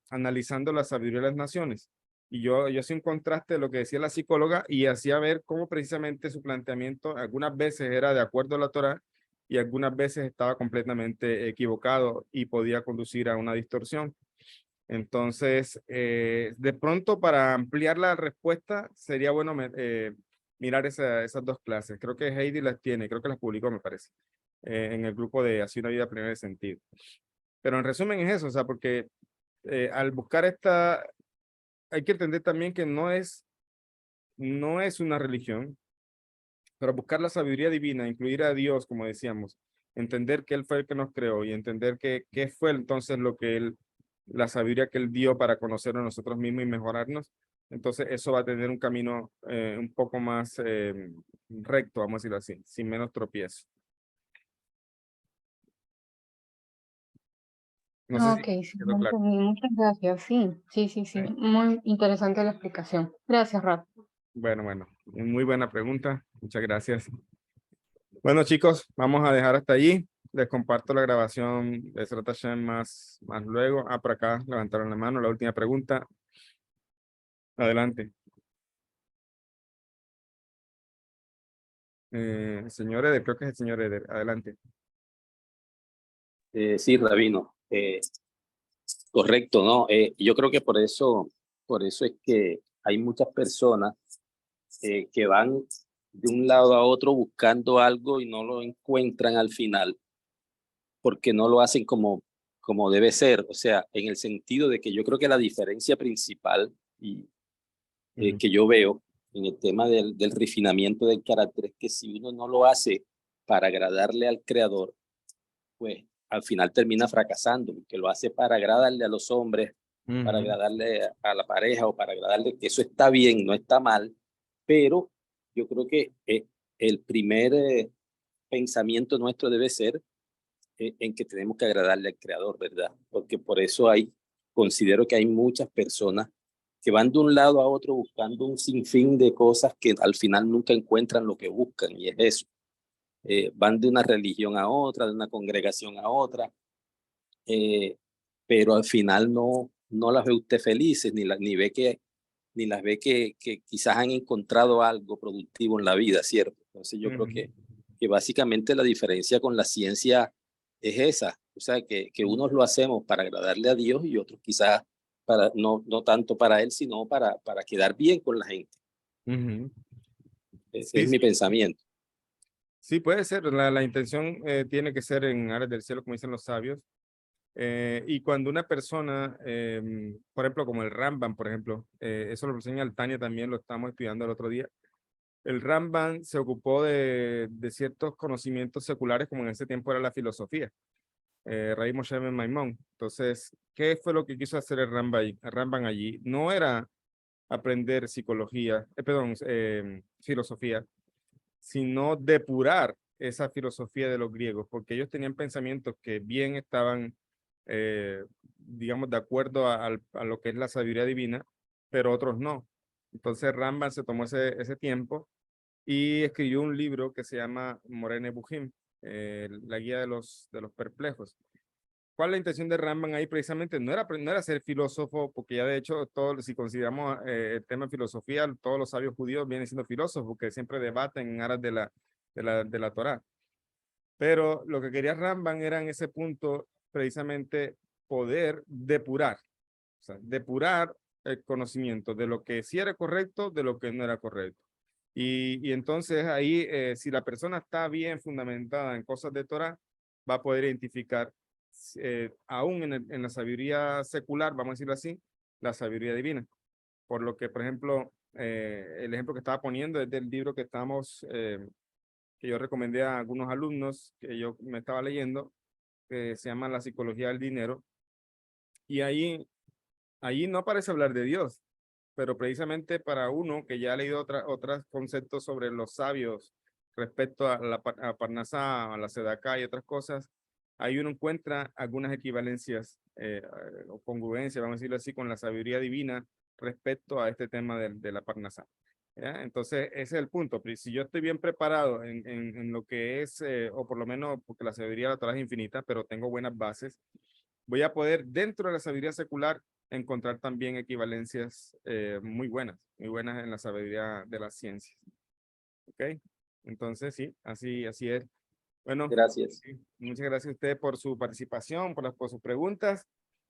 analizando la sabiduría de las naciones. Y yo hacía un contraste de lo que decía la psicóloga y hacía ver cómo precisamente su planteamiento algunas veces era de acuerdo a la Torá y algunas veces estaba completamente equivocado y podía conducir a una distorsión. Entonces, de pronto para ampliar la respuesta sería bueno mirar esas 2 clases. Creo que Heidi las tiene, creo que las publicó, me parece, en el grupo de Así una vida plena de sentido. Pero en resumen es eso, o sea, porque al buscar hay que entender también que no es una religión, pero buscar la sabiduría divina, incluir a Dios, como decíamos, entender que Él fue el que nos creó y entender qué fue entonces la sabiduría que Él dio para conocernos nosotros mismos y mejorarnos. Entonces eso va a tener un camino un poco más recto, vamos a decirlo así, sin menos tropiezo. No sé Ok, si sí, quedó lo claro. entendí. Muchas gracias. Sí, sí, sí, sí. Muy interesante la explicación. Gracias, Rap. Bueno, muy buena pregunta. Muchas gracias. Bueno, chicos, vamos a dejar hasta allí. Les comparto la grabación de Srat Hashem más luego. Por acá levantaron la mano. La última pregunta. Adelante. Señor Eder, creo que es el señor Eder. Adelante. Sí, Rabino, correcto, ¿no? Yo creo que por eso es que hay muchas personas que van de un lado a otro buscando algo y no lo encuentran al final, porque no lo hacen como debe ser. O sea, en el sentido de que yo creo que la diferencia principal que yo veo en el tema del refinamiento del carácter es que si uno no lo hace para agradarle al Creador, pues al final termina fracasando, porque lo hace para agradarle a los hombres, para agradarle a la pareja o para agradarle, que eso está bien, no está mal, pero yo creo que el primer pensamiento nuestro debe ser en que tenemos que agradarle al Creador, ¿verdad? Porque por eso considero que hay muchas personas que van de un lado a otro buscando un sinfín de cosas que al final nunca encuentran lo que buscan, y es eso. Van de una religión a otra, de una congregación a otra, pero al final no las ve usted felices, ni las ve que quizás han encontrado algo productivo en la vida, ¿cierto? Entonces yo creo que básicamente la diferencia con la ciencia es esa, o sea, que unos lo hacemos para agradarle a Dios y otros quizás no tanto para Él, sino para quedar bien con la gente. Ese Sí, es mi pensamiento. sí, puede ser. La intención tiene que ser en áreas del cielo, como dicen los sabios. Y cuando una persona, por ejemplo, como el Rambam, por ejemplo, eso lo enseña el Tania también, lo estamos estudiando el otro día. El Rambam se ocupó de ciertos conocimientos seculares, como en ese tiempo era la filosofía. Rabbi Moshe ben Maimón. Entonces, ¿qué fue lo que quiso hacer el Rambam allí? No era aprender psicología, filosofía, sino depurar esa filosofía de los griegos, porque ellos tenían pensamientos que bien estaban, digamos, de acuerdo a lo que es la sabiduría divina, pero otros no. Entonces Rambam se tomó ese tiempo y escribió un libro que se llama Moreh Nevuchim, la guía de los perplejos. ¿Cuál es la intención de Rambam ahí precisamente? No era ser filósofo, porque ya de hecho, si consideramos el tema de filosofía, todos los sabios judíos vienen siendo filósofos, porque siempre debaten en aras de la Torá. Pero lo que quería Rambam era en ese punto precisamente poder depurar, o sea, depurar el conocimiento de lo que sí era correcto, de lo que no era correcto. Y entonces ahí, si la persona está bien fundamentada en cosas de Torá, va a poder identificar, aún en la sabiduría secular, vamos a decirlo así, la sabiduría divina. Por lo que, por ejemplo, el ejemplo que estaba poniendo es del libro que que yo recomendé a algunos alumnos que yo me estaba leyendo, que se llama La psicología del dinero. Y ahí no parece hablar de Dios, pero precisamente para uno que ya ha leído otros conceptos sobre los sabios respecto a Parnasá, a la Sedaká y otras cosas, ahí uno encuentra algunas equivalencias o congruencias, vamos a decirlo así, con la sabiduría divina respecto a este tema de la Parnasá. ¿Ya? Entonces, ese es el punto. Si yo estoy bien preparado en lo que es, o por lo menos porque la sabiduría de la Torá es infinita, pero tengo buenas bases, voy a poder dentro de la sabiduría secular encontrar también equivalencias muy buenas en la sabiduría de las ciencias. ¿Ok? Entonces, sí, así es. Bueno, Gracias. sí, muchas gracias a usted por su participación, por sus preguntas.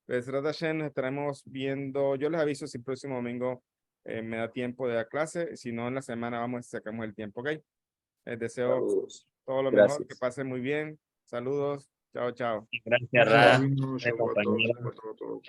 Pues, Radashen, nos estaremos viendo. Yo les aviso si el próximo domingo me da tiempo de la clase. Si no, en la semana sacamos el tiempo, ¿ok? Les deseo Saludos. todo lo mejor, que Gracias. pasen muy bien. Saludos. Chao, chao. Gracias, Ra. Bueno.